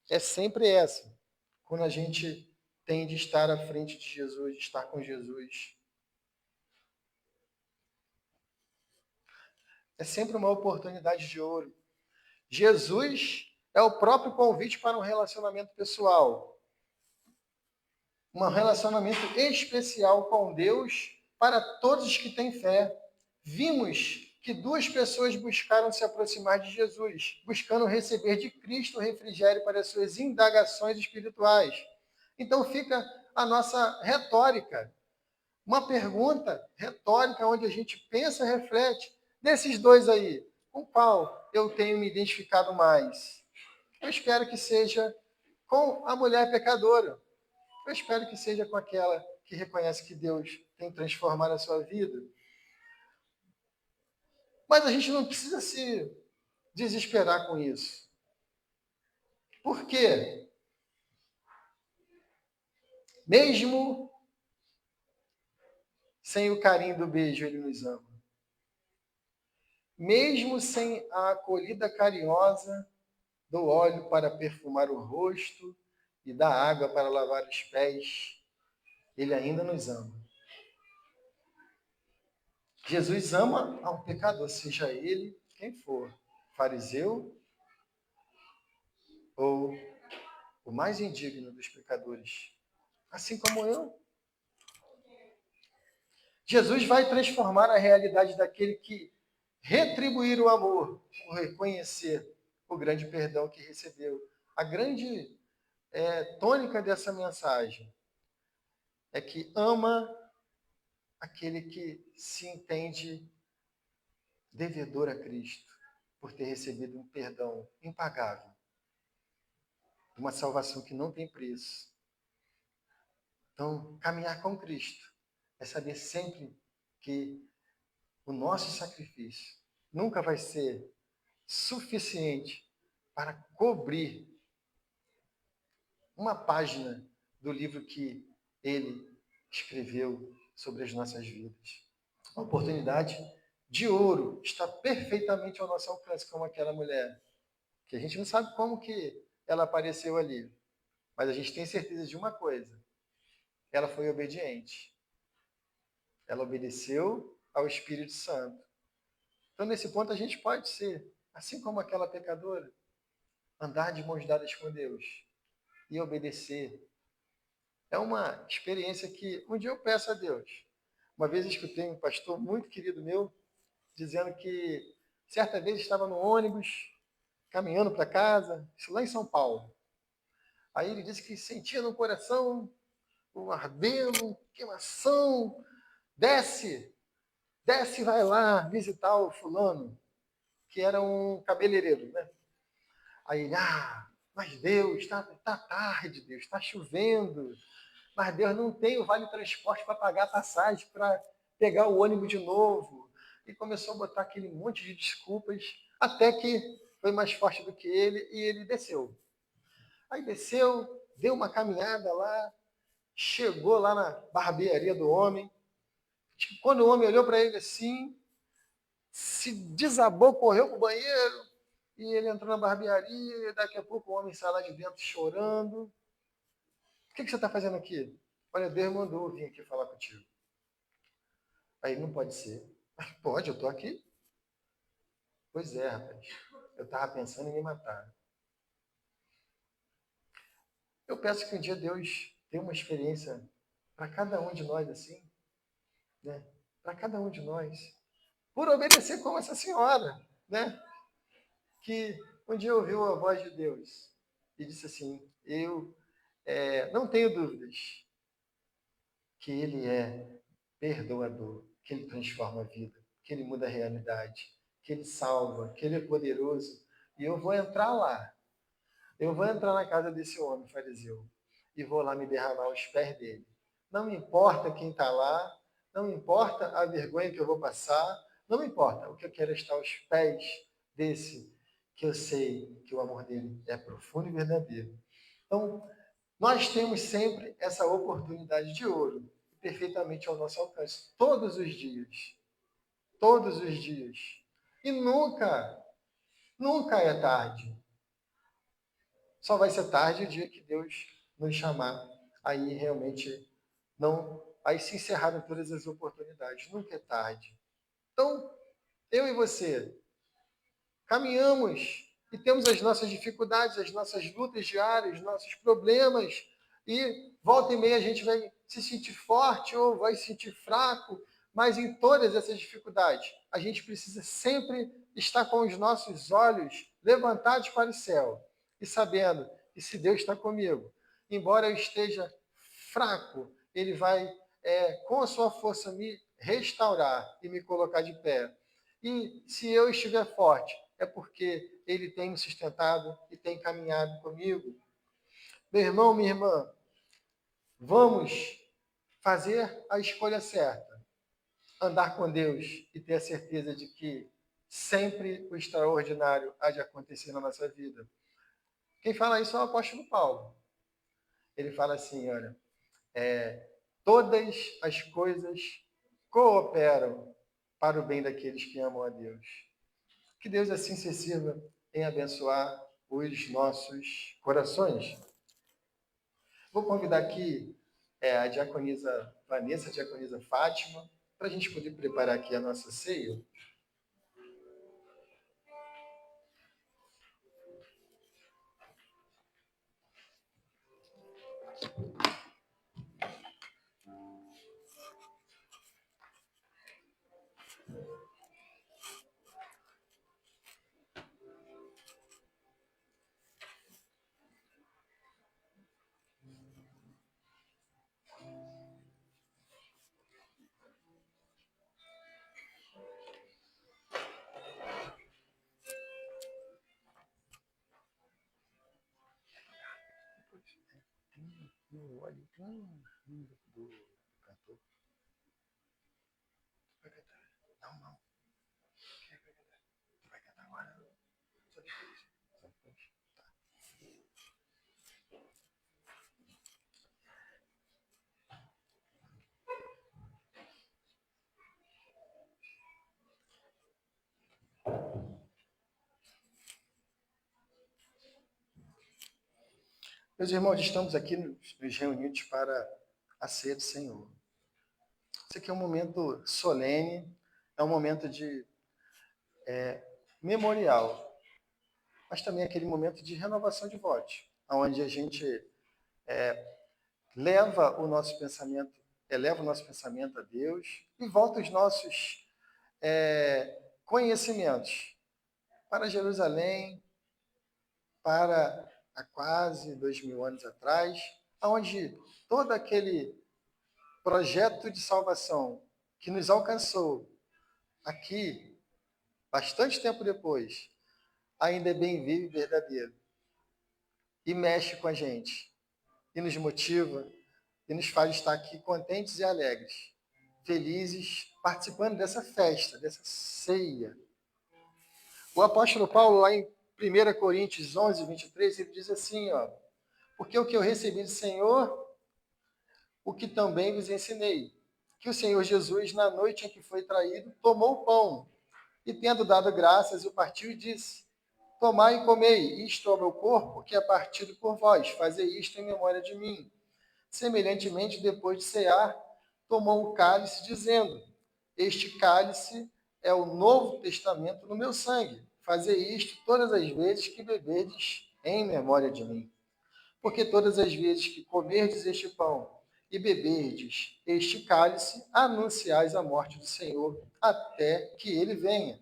é sempre essa. Quando a gente tem de estar à frente de Jesus, de estar com Jesus. É sempre uma oportunidade de ouro. Jesus é o próprio convite para um relacionamento pessoal. Um relacionamento especial com Deus para todos os que têm fé. Vimos que duas pessoas buscaram se aproximar de Jesus, buscando receber de Cristo o refrigério para as suas indagações espirituais. Então fica a nossa retórica, uma pergunta retórica onde a gente pensa e reflete. Desses dois aí, com qual eu tenho me identificado mais? Eu espero que seja com a mulher pecadora. Eu espero que seja com aquela que reconhece que Deus tem transformado a sua vida. Mas a gente não precisa se desesperar com isso. Por quê? Mesmo sem o carinho do beijo, ele nos ama. Mesmo sem a acolhida carinhosa do óleo para perfumar o rosto e da água para lavar os pés, ele ainda nos ama. Jesus ama ao pecador, seja ele quem for, fariseu ou o mais indigno dos pecadores, assim como eu. Jesus vai transformar a realidade daquele que retribuir o amor, por reconhecer o grande perdão que recebeu. A grande tônica dessa mensagem é que ama aquele que se entende devedor a Cristo, por ter recebido um perdão impagável, uma salvação que não tem preço. Então, caminhar com Cristo é saber sempre que o nosso sacrifício nunca vai ser suficiente para cobrir uma página do livro que ele escreveu sobre as nossas vidas. Uma oportunidade de ouro está perfeitamente ao nosso alcance, como aquela mulher, que a gente não sabe como que ela apareceu ali, mas a gente tem certeza de uma coisa: ela foi obediente. Ela obedeceu ao Espírito Santo. Então, nesse ponto, a gente pode ser, assim como aquela pecadora, andar de mãos dadas com Deus e obedecer. É uma experiência que um dia eu peço a Deus. Uma vez eu escutei um pastor muito querido meu dizendo que certa vez estava no ônibus, caminhando para casa, isso lá em São Paulo. Aí ele disse que sentia no coração um ardendo, queimação. Desce, desce e vai lá visitar o fulano, que era um cabeleireiro, né? Aí ele, mas Deus, está tarde, Deus, está chovendo, mas Deus não tem o vale transporte para pagar a passagem, para pegar o ônibus de novo. E começou a botar aquele monte de desculpas, até que foi mais forte do que ele e ele desceu. Aí desceu, deu uma caminhada lá, chegou lá na barbearia do homem. Quando o homem olhou para ele assim, se desabou, correu para o banheiro, e ele entrou na barbearia, e daqui a pouco o homem sai lá de dentro chorando. O que você está fazendo aqui? Olha, Deus mandou eu vir aqui falar contigo. Aí não pode ser. Pode, eu estou aqui. Pois é, rapaz. Eu estava pensando em me matar. Eu peço que um dia Deus dê uma experiência para cada um de nós assim, né? Para cada um de nós. Por obedecer como essa senhora, né? Que um dia ouviu a voz de Deus e disse assim: eu não tenho dúvidas que Ele é perdoador, que Ele transforma a vida, que Ele muda a realidade, que Ele salva, que Ele é poderoso. E eu vou entrar lá. Eu vou entrar na casa desse homem fariseu e vou lá me derramar aos pés dele. Não me importa quem está lá, não me importa a vergonha que eu vou passar, não me importa. O que eu quero é estar aos pés desse que eu sei que o amor dele é profundo e verdadeiro. Então, nós temos sempre essa oportunidade de ouro, perfeitamente ao nosso alcance, todos os dias. Todos os dias. E nunca, nunca é tarde. Só vai ser tarde o dia que Deus nos chamar. Aí realmente não. Aí se encerraram todas as oportunidades. Nunca é tarde. Então, eu e você caminhamos e temos as nossas dificuldades, as nossas lutas diárias, nossos problemas. E volta e meia a gente vai se sentir forte ou vai se sentir fraco. Mas em todas essas dificuldades, a gente precisa sempre estar com os nossos olhos levantados para o céu e sabendo que se Deus está comigo, embora eu esteja fraco, Ele vai, com a sua força, me restaurar e me colocar de pé. E se eu estiver forte, é porque Ele tem me sustentado e tem caminhado comigo. Meu irmão, minha irmã, vamos fazer a escolha certa. Andar com Deus e ter a certeza de que sempre o extraordinário há de acontecer na nossa vida. Quem fala isso é o apóstolo Paulo. Ele fala assim, olha, todas as coisas cooperam para o bem daqueles que amam a Deus. Que Deus assim se sirva em abençoar os nossos corações. Vou convidar aqui a diaconisa Vanessa, a diaconisa Fátima, para a gente poder preparar aqui a nossa ceia. Olha, do cantor. Vai cantar? Não. Tu vai cantar agora? Só depois. Só depois. Tá. Meus irmãos, estamos aqui nos reunidos para a ceia do Senhor. Isso aqui é um momento solene, é um momento de memorial, mas também é aquele momento de renovação de votos, onde a gente eleva o nosso pensamento a Deus e volta os nossos conhecimentos para Jerusalém, para há quase 2000 anos atrás, onde todo aquele projeto de salvação que nos alcançou aqui, bastante tempo depois, ainda é bem vivo e verdadeiro. E mexe com a gente, e nos motiva, e nos faz estar aqui contentes e alegres, felizes, participando dessa festa, dessa ceia. O apóstolo Paulo, lá em 1 Coríntios 11, 23, ele diz assim, porque o que eu recebi do Senhor, o que também vos ensinei, que o Senhor Jesus, na noite em que foi traído, tomou o pão, e tendo dado graças, o partiu e disse, tomai e comei, isto é o meu corpo, que é partido por vós, fazei isto em memória de mim. Semelhantemente, depois de cear, tomou o cálice, dizendo, este cálice é o novo testamento no meu sangue. Fazei isto todas as vezes que beberdes em memória de mim. Porque todas as vezes que comerdes este pão e beberdes este cálice, anunciais a morte do Senhor, até que ele venha.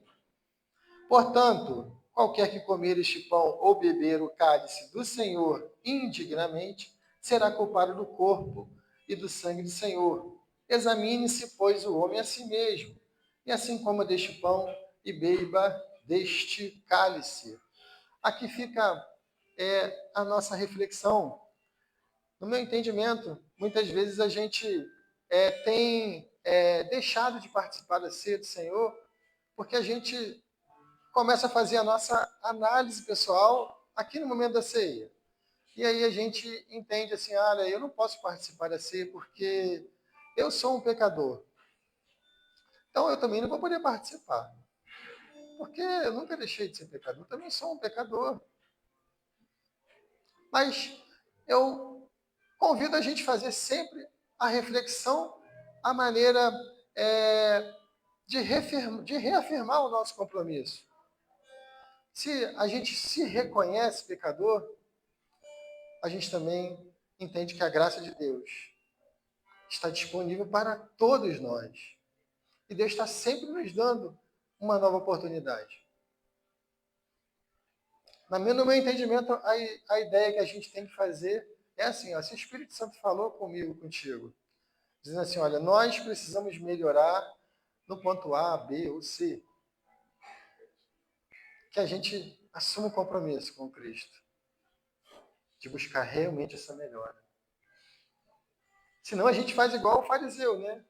Portanto, qualquer que comer este pão ou beber o cálice do Senhor indignamente, será culpado do corpo e do sangue do Senhor. Examine-se, pois, o homem a si mesmo, e assim coma deste pão e beba deste cálice. Aqui fica a nossa reflexão. No meu entendimento, muitas vezes a gente tem deixado de participar da ceia do Senhor porque a gente começa a fazer a nossa análise pessoal aqui no momento da ceia. E aí a gente entende assim, olha, eu não posso participar da ceia porque eu sou um pecador. Então eu também não vou poder participar. Porque eu nunca deixei de ser pecador, eu também sou um pecador. Mas eu convido a gente a fazer sempre a reflexão, a maneira de reafirmar o nosso compromisso. Se a gente se reconhece pecador, a gente também entende que a graça de Deus está disponível para todos nós. E Deus está sempre nos dando uma nova oportunidade. No meu entendimento, a ideia que a gente tem que fazer é assim, se o Espírito Santo falou comigo, contigo, dizendo assim, olha, nós precisamos melhorar no ponto A, B ou C, que a gente assuma um compromisso com Cristo, de buscar realmente essa melhora. Senão a gente faz igual o fariseu, né?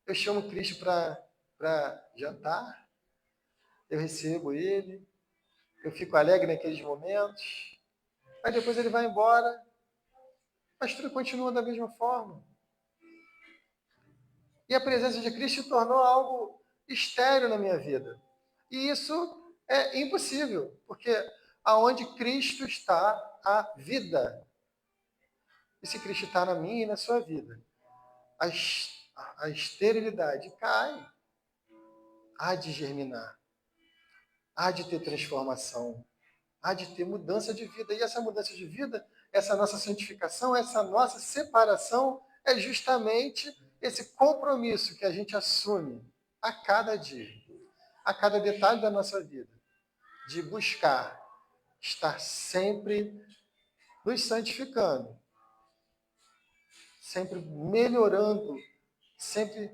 Eu chamo Cristo para jantar, eu recebo ele, eu fico alegre naqueles momentos, aí depois ele vai embora, mas tudo continua da mesma forma. E a presença de Cristo se tornou algo estéril na minha vida. E isso é impossível, porque aonde Cristo está, há vida. E se Cristo está na minha e na sua vida, a esterilidade cai, há de germinar, há de ter transformação, há de ter mudança de vida. E essa mudança de vida, essa nossa santificação, essa nossa separação, é justamente esse compromisso que a gente assume a cada dia, a cada detalhe da nossa vida, de buscar estar sempre nos santificando, sempre melhorando, sempre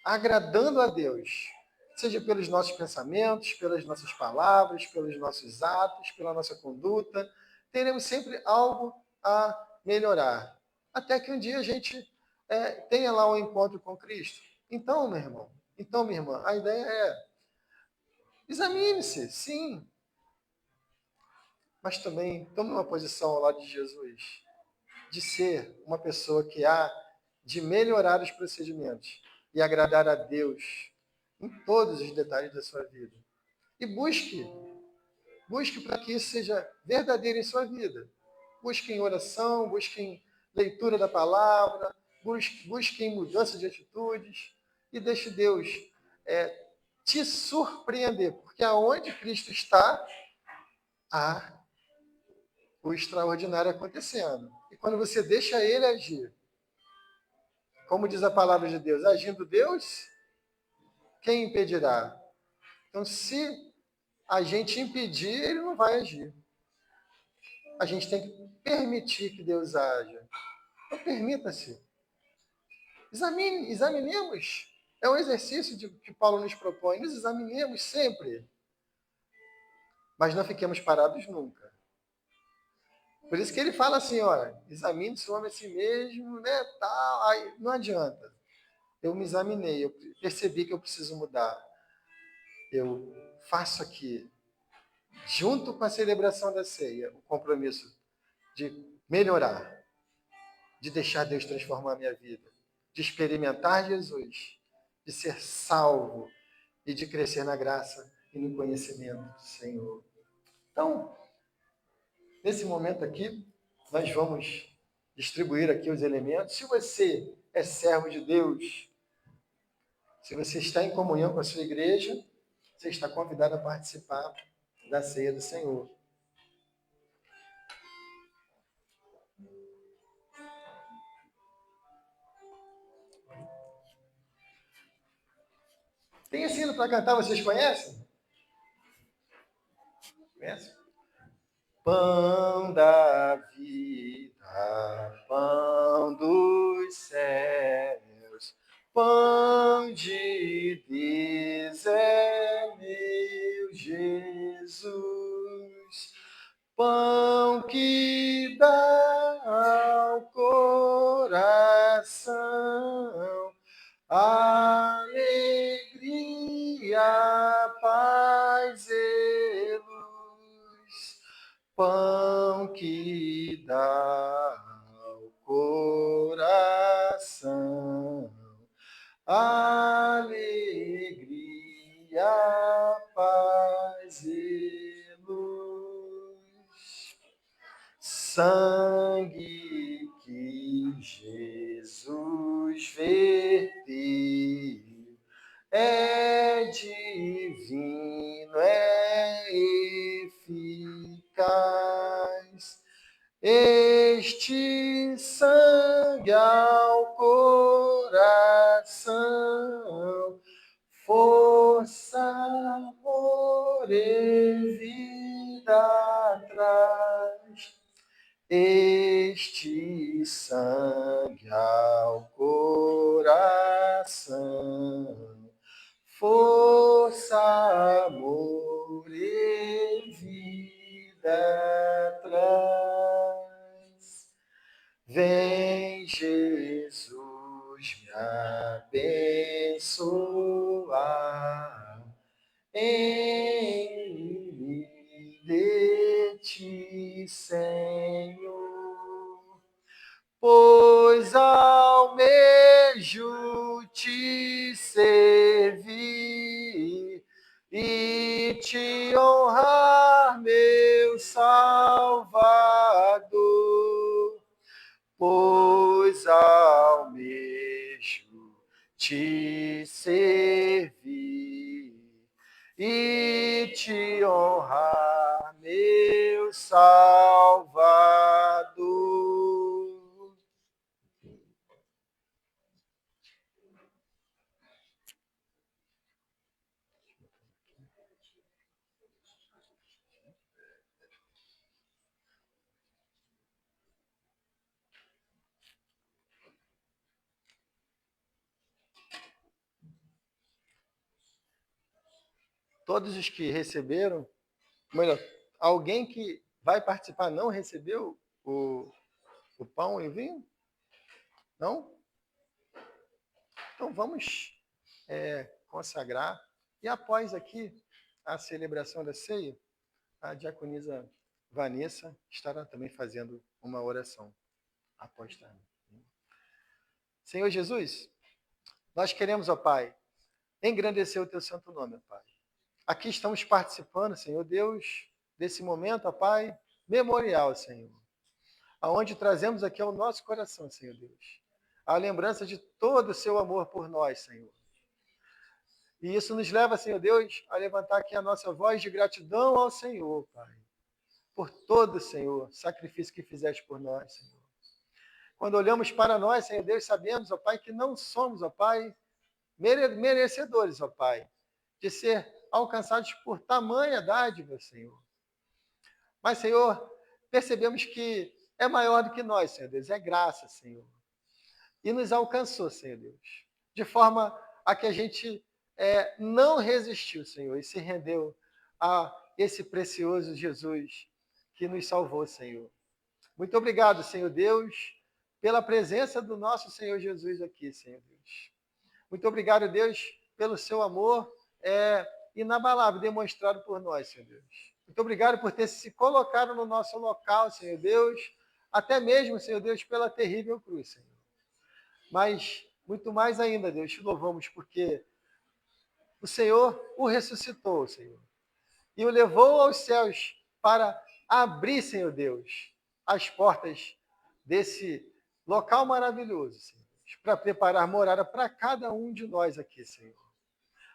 agradando a Deus, seja pelos nossos pensamentos, pelas nossas palavras, pelos nossos atos, pela nossa conduta, teremos sempre algo a melhorar, até que um dia a gente tenha lá um encontro com Cristo. Então, meu irmão, então, minha irmã, a ideia é examine-se, sim, mas também tome uma posição ao lado de Jesus, de ser uma pessoa que há de melhorar os procedimentos e agradar a Deus em todos os detalhes da sua vida. E busque para que isso seja verdadeiro em sua vida. busquem oração, busquem leitura da palavra, busquem mudança de atitudes e deixe Deus te surpreender, porque aonde Cristo está, há o extraordinário acontecendo. E quando você deixa Ele agir, como diz a palavra de Deus, agindo Deus, quem impedirá? Então, se a gente impedir, Ele não vai agir. A gente tem que permitir que Deus haja. Então, permita-se. Examinemos. É um exercício que Paulo nos propõe. Nos examinemos sempre. Mas não fiquemos parados nunca. Por isso que ele fala assim, olha, examine-se o homem a si mesmo, né, tal. Aí, não adianta. Eu me examinei, eu percebi que eu preciso mudar. Eu faço aqui, junto com a celebração da ceia, o compromisso de melhorar, de deixar Deus transformar a minha vida, de experimentar Jesus, de ser salvo e de crescer na graça e no conhecimento do Senhor. Então, nesse momento aqui, nós vamos distribuir aqui os elementos. Se você é servo de Deus, se você está em comunhão com a sua igreja, você está convidado a participar da ceia do Senhor. Tem esse hino para cantar, vocês conhecem? Conhecem? Pão da vida, pão dos céus, pão de Deus é meu Jesus, pão que dá ao coração alegria, paz e luz, pão que dá ao coração alegria, paz e luz, sangue que Jesus verteu é divino, é eficaz. Este sangue ao coração, força, amor e vida traz. Este sangue ao coração, força, amor e vida traz. Vem, Jesus, me abençoar em de ti, Senhor, pois almejo te servir e te honrar, meu Salvador, pois almejo te servir e te honrar, meu Salvador. Todos os que receberam, melhor, alguém que vai participar não recebeu o pão e o vinho? Não? Então vamos consagrar. E após aqui a celebração da ceia, a diaconisa Vanessa estará também fazendo uma oração após tarde. Senhor Jesus, nós queremos, ó Pai, engrandecer o teu santo nome, ó Pai. Aqui estamos participando, Senhor Deus, desse momento, ó Pai, memorial, Senhor. aonde trazemos aqui ao nosso coração, Senhor Deus, a lembrança de todo o seu amor por nós, Senhor. E isso nos leva, Senhor Deus, a levantar aqui a nossa voz de gratidão ao Senhor, Pai, por todo, Senhor, sacrifício que fizeste por nós, Senhor. Quando olhamos para nós, Senhor Deus, sabemos, ó Pai, que não somos, ó Pai, merecedores, ó Pai, de ser alcançados por tamanha dádiva, Senhor. Mas, Senhor, percebemos que é maior do que nós, Senhor Deus, é graça, Senhor. E nos alcançou, Senhor Deus, de forma a que a gente não resistiu, Senhor, e se rendeu a esse precioso Jesus que nos salvou, Senhor. Muito obrigado, Senhor Deus, pela presença do nosso Senhor Jesus aqui, Senhor Deus. Muito obrigado, Deus, pelo seu amor inabalável demonstrado por nós, Senhor Deus. Muito obrigado por ter se colocado no nosso local, Senhor Deus, até mesmo, Senhor Deus, pela terrível cruz, Senhor. Mas, muito mais ainda, Deus, te louvamos porque o Senhor o ressuscitou, Senhor, e o levou aos céus para abrir, Senhor Deus, as portas desse local maravilhoso, Senhor, para preparar morada para cada um de nós aqui, Senhor.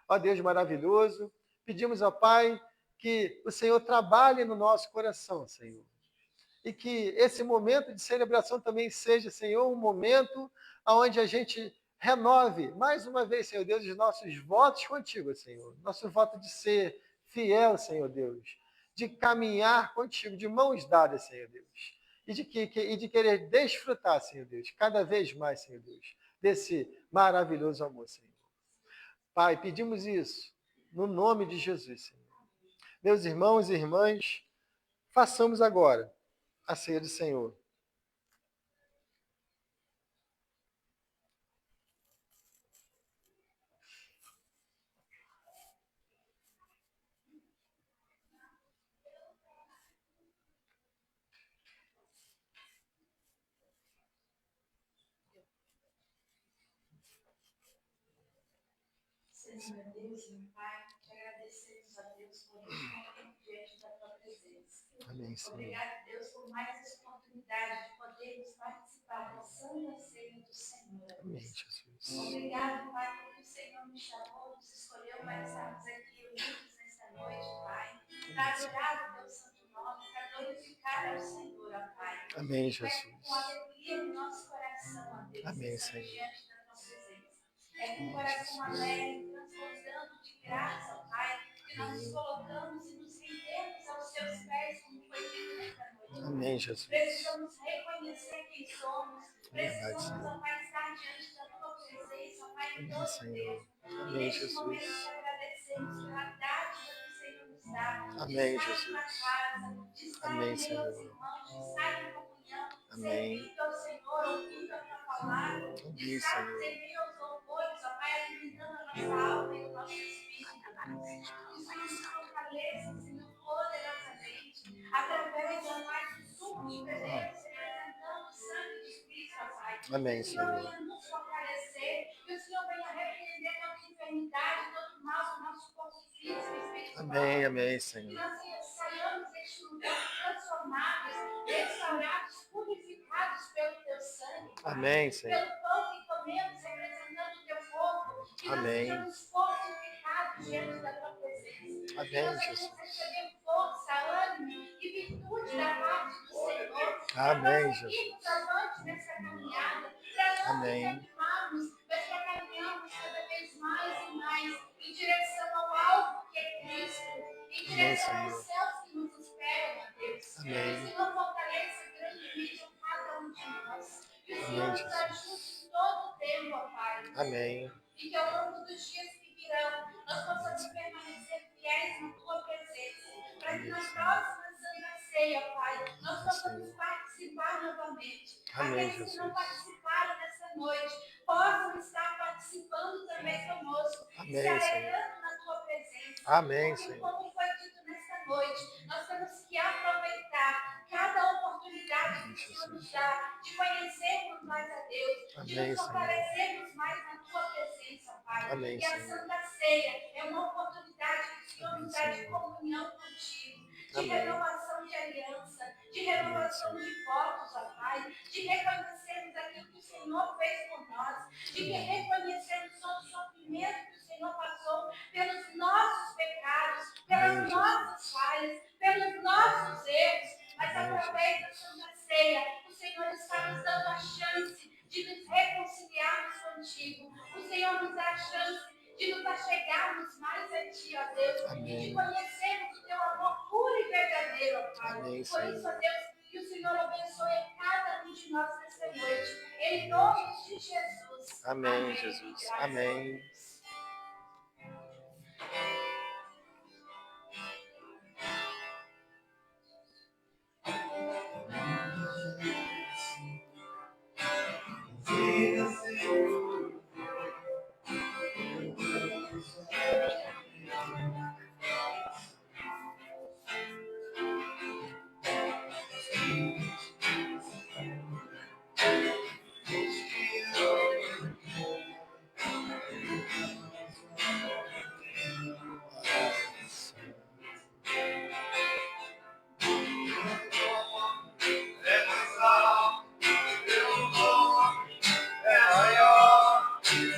Ó Deus maravilhoso, pedimos ao Pai que o Senhor trabalhe no nosso coração, Senhor. E que esse momento de celebração também seja, Senhor, um momento onde a gente renove, mais uma vez, Senhor Deus, os nossos votos contigo, Senhor. Nosso voto de ser fiel, Senhor Deus. De caminhar contigo, de mãos dadas, Senhor Deus. E de querer desfrutar, Senhor Deus, cada vez mais, Senhor Deus, desse maravilhoso amor, Senhor. Pai, pedimos isso no nome de Jesus, Senhor. Meus irmãos e irmãs, façamos agora a ceia do Senhor. Senhor Deus, meu Pai, te agradecemos a Deus por esse momento diante da tua presença. Amém, Senhor. Obrigado, Deus, por mais essa oportunidade de podermos participar da santa ceia do Senhor. Amém, Jesus. Obrigado, Pai, porque o Senhor nos chamou, nos escolheu para estarmos aqui unidos nesta noite, Pai, para adorar o teu santo nome, para glorificar ao Senhor, ó Pai. Amém, Jesus. Com alegria no nosso coração, ó Deus, Amém, estamos Senhor. diante da tua presença. É com o coração alegre, transbordando de graça, Pai, que nós nos colocamos e nos rendemos aos teus pés, como foi dito nesta noite. Amém, Jesus. Precisamos reconhecer quem somos. Precisamos, ó Pai, estar diante da tua presença, ó Pai, em todo Deus. E neste momento te agradecemos pela dádiva que o Senhor nos dá. Amém, de estar Jesus. na casa, de estar Amém, em meio Senhor. aos irmãos, de estar em comunhão, Amém. servindo ao Senhor, ouvindo a tua palavra, de Amém, estar Senhor. em meio aos louvores, ó Pai, alimentando a nossa alma e o nosso espírito. Que o Senhor nos fortaleça, Senhor, poderosamente, através, ó Pai, do sumo que bebemos, representando o sangue de Cristo, ó Pai. Amém, Que o Senhor Senhor. venha nos fortalecer, que o Senhor venha repreender toda enfermidade, todo mal do nosso corpo físico e espiritual. Amém, amém, Que Senhor. nós saiamos deste lugar transformados, restaurados, purificados pelo teu sangue. Pai. Amém, Senhor. Pelo pão que comemos, representando o teu corpo. Que nós Amém. sejamos fortificados diante da tua presença. Amém, Que nós Jesus. venhamos receber força, ânimo e virtude da parte do Senhor. Amém, Para seguirmos Jesus. avante nessa caminhada. Para não Amém. desanimarmos, mas para caminharmos cada vez mais e mais em direção ao alvo que é Cristo. Em direção aos Senhor. céus que nos esperam, ó Deus. Amém. Que o Senhor fortaleça grandemente a cada um de nós. Que o Senhor Amém, nos Jesus. ajude em todo o tempo, ó Pai. Amém. E que ao longo dos dias que virão, nós possamos permanecer fiéis na tua presença. Para que na próxima Santa Ceia, Pai, nós possamos participar novamente. Amém, Aqueles que não Jesus. participaram nessa noite possam estar participando também conosco. Amém, Se alegrando na tua presença. Amém, Porque, Senhor. como foi dito nesta noite, nós temos que aproveitar cada oportunidade que o Senhor nos dá de conhecermos mais a Deus, de Amém, nos Senhor. fortalecermos mais na tua presença, Pai. Amém, E a Senhor. Santa Ceia é uma oportunidade que o Senhor Amém, nos dá de Senhor. comunhão contigo, de Amém. renovação de aliança, de renovação de votos, ó Pai. a Deus e te conhecemos o teu amor puro e verdadeiro, ó Pai. Por isso, ó Deus, que o Senhor abençoe cada um de nós nessa noite. Em nome de Jesus. Amém, Jesus. Amém.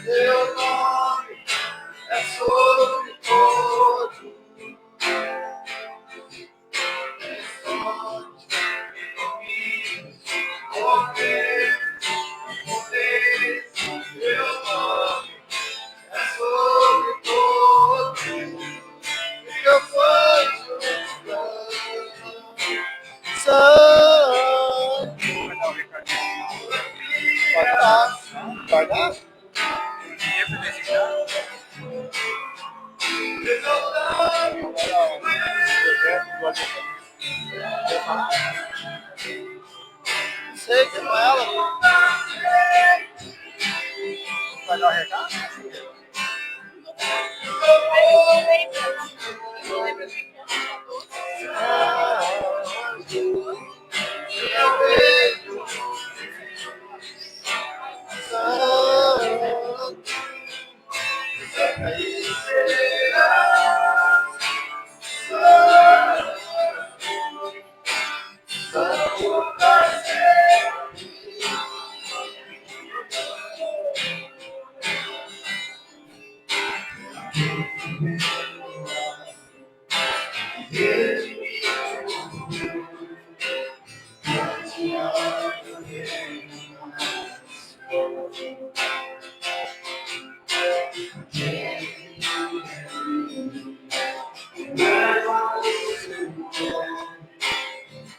Teu nome é sobre todo. Teu nome é sobre todo. Fica forte, santo. Vai dar? Sei que com ela. Vai dar o recado?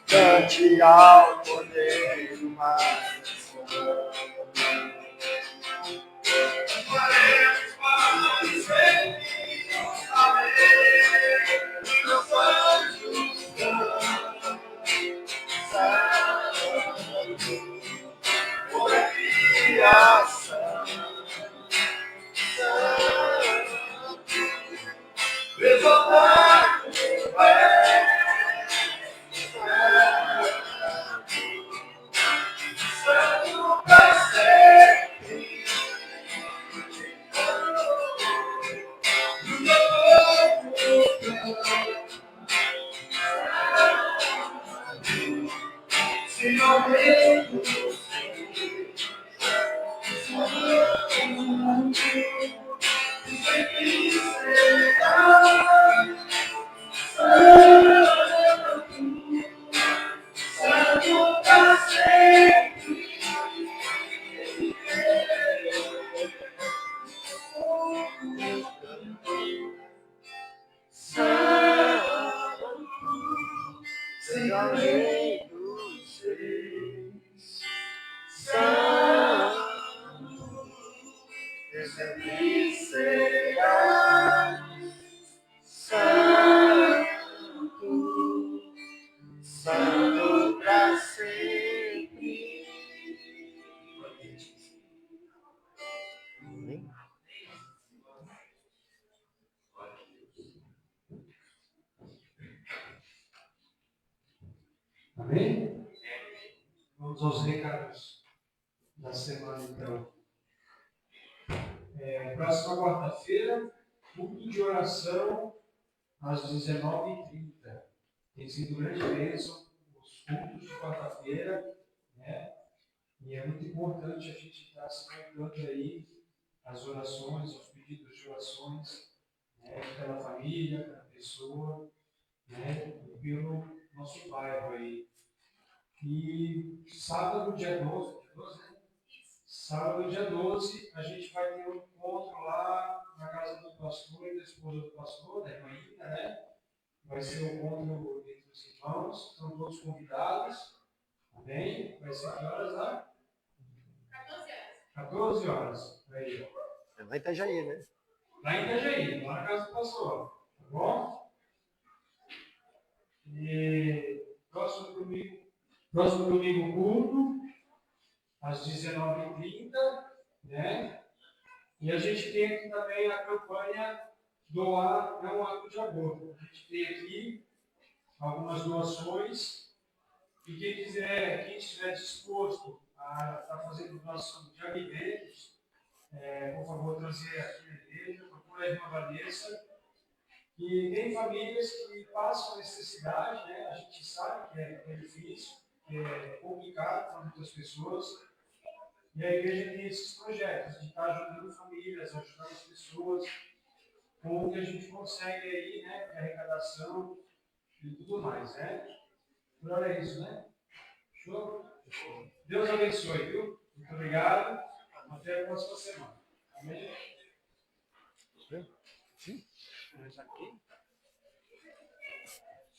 Cante ao poder do mar. Seja rei dos reis, santo, sempre será santo, santo pra sempre. Amém? Vamos aos recados da semana, então. Próxima quarta-feira, culto de oração às 19h30. Tem sido grande bênção os cultos de quarta-feira, né? E é muito importante a gente estar se contando aí as orações, os pedidos de orações, né? Pela família, pela pessoa, né? E pelo nosso bairro aí. E sábado, dia 12, né? Sábado, dia 12, a gente vai ter um encontro lá na casa do pastor e da esposa do pastor, da irmã Ina, né? Vai ser o encontro entre os irmãos, são todos convidados. Amém? Vai ser que horas lá? 14 horas. Aí. Lá em Itajaí, né? Lá em Itajaí, lá na casa do pastor. Tá bom? E próximo domingo culto, às 19h30, né? E a gente tem aqui também a campanha Doar é um ato de amor. A gente tem aqui algumas doações. E quem estiver disposto a estar fazendo doação de alimentos, por favor, trazer aqui na igreja, procura a irmã Vanessa. E tem famílias que passam necessidade, né? A gente sabe que é difícil, que é complicado para muitas pessoas. E a igreja tem esses projetos de estar ajudando famílias, ajudando as pessoas, com o que a gente consegue aí, né? De arrecadação e tudo mais, né? Por hora é isso, né? Show? Deus abençoe, viu? Muito obrigado. Até a próxima semana. Amém?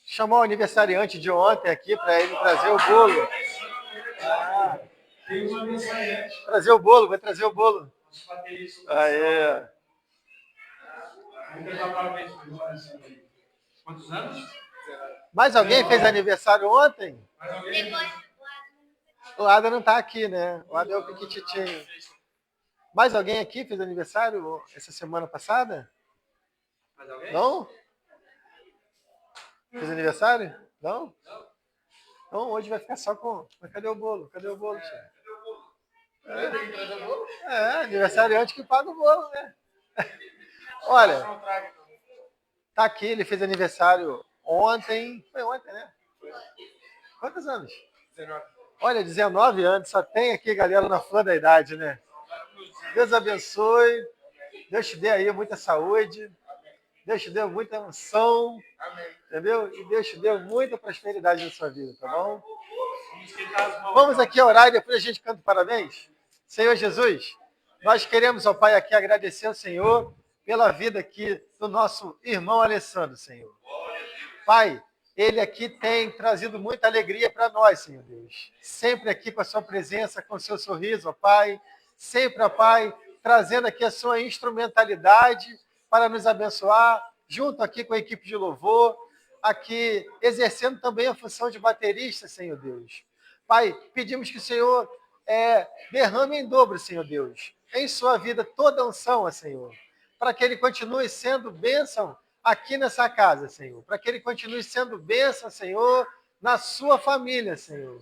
Chamou o aniversariante de ontem aqui para ele trazer o bolo. Tem uma mensagem. Trazer o bolo, vai trazer o bolo. Os bateristas. Aê. Vamos dar parabéns para nós. Quantos anos? Mais alguém fez aniversário ontem? Mais alguém? O Ada não está aqui, né? O Ada é o piquititinho. Mais alguém aqui fez aniversário essa semana passada? Mais alguém? Não? Fez aniversário? Não? Então hoje vai ficar só com... Mas cadê o bolo? Cadê o bolo, tio? Aniversariante que paga o bolo, né? Olha, tá aqui, ele fez aniversário ontem. Foi ontem, né? Quantos anos? 19. Olha, 19 anos, só tem aqui galera na flor da idade, né? Deus abençoe, Deus te dê aí muita saúde, Deus te dê muita unção, entendeu? E Deus te dê muita prosperidade na sua vida, tá bom? Vamos aqui orar e depois a gente canta parabéns. Senhor Jesus, nós queremos, ó Pai, aqui agradecer ao Senhor pela vida aqui do nosso irmão Alessandro, Senhor. Pai, ele aqui tem trazido muita alegria para nós, Senhor Deus. Sempre aqui com a sua presença, com o seu sorriso, ó Pai. Sempre, ó Pai, trazendo aqui a sua instrumentalidade para nos abençoar, junto aqui com a equipe de louvor, aqui exercendo também a função de baterista, Senhor Deus. Pai, pedimos que o Senhor derrame em dobro, Senhor Deus, em sua vida toda a unção, Senhor, para que ele continue sendo bênção aqui nessa casa, Senhor, para que ele continue sendo bênção, Senhor, na sua família, Senhor,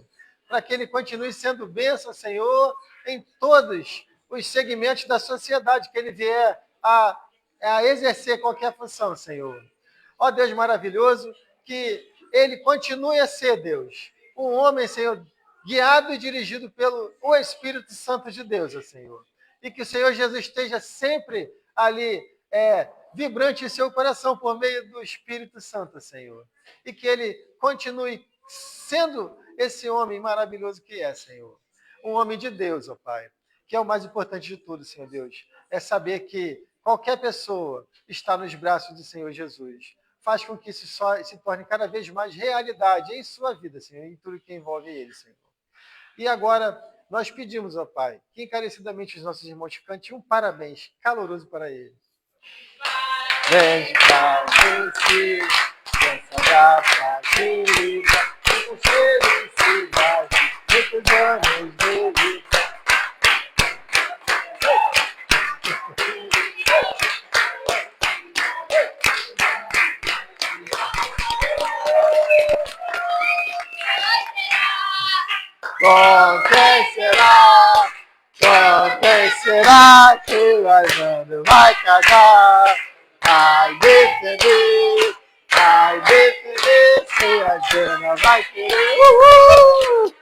para que ele continue sendo bênção, Senhor, em todos os segmentos da sociedade que ele vier a exercer qualquer função, Senhor. Ó Deus maravilhoso, que ele continue a ser, Deus, um homem, Senhor, guiado e dirigido pelo Espírito Santo de Deus, Senhor. E que o Senhor Jesus esteja sempre ali, vibrante em seu coração por meio do Espírito Santo, Senhor. E que ele continue sendo esse homem maravilhoso que é, Senhor. Um homem de Deus, ó Pai. Que é o mais importante de tudo, Senhor Deus. É saber que qualquer pessoa está nos braços do Senhor Jesus. Faz com que isso se torne cada vez mais realidade em sua vida, Senhor, em tudo que envolve ele, Senhor. E agora, nós pedimos, ó Pai, que encarecidamente os nossos irmãos cantem um parabéns caloroso para ele. Vem para você, essa data querida, com felicidade, muitos anos de vida. Com quem será que o Armando vai casar? Vai defender, se a Jana vai querer. Uhul!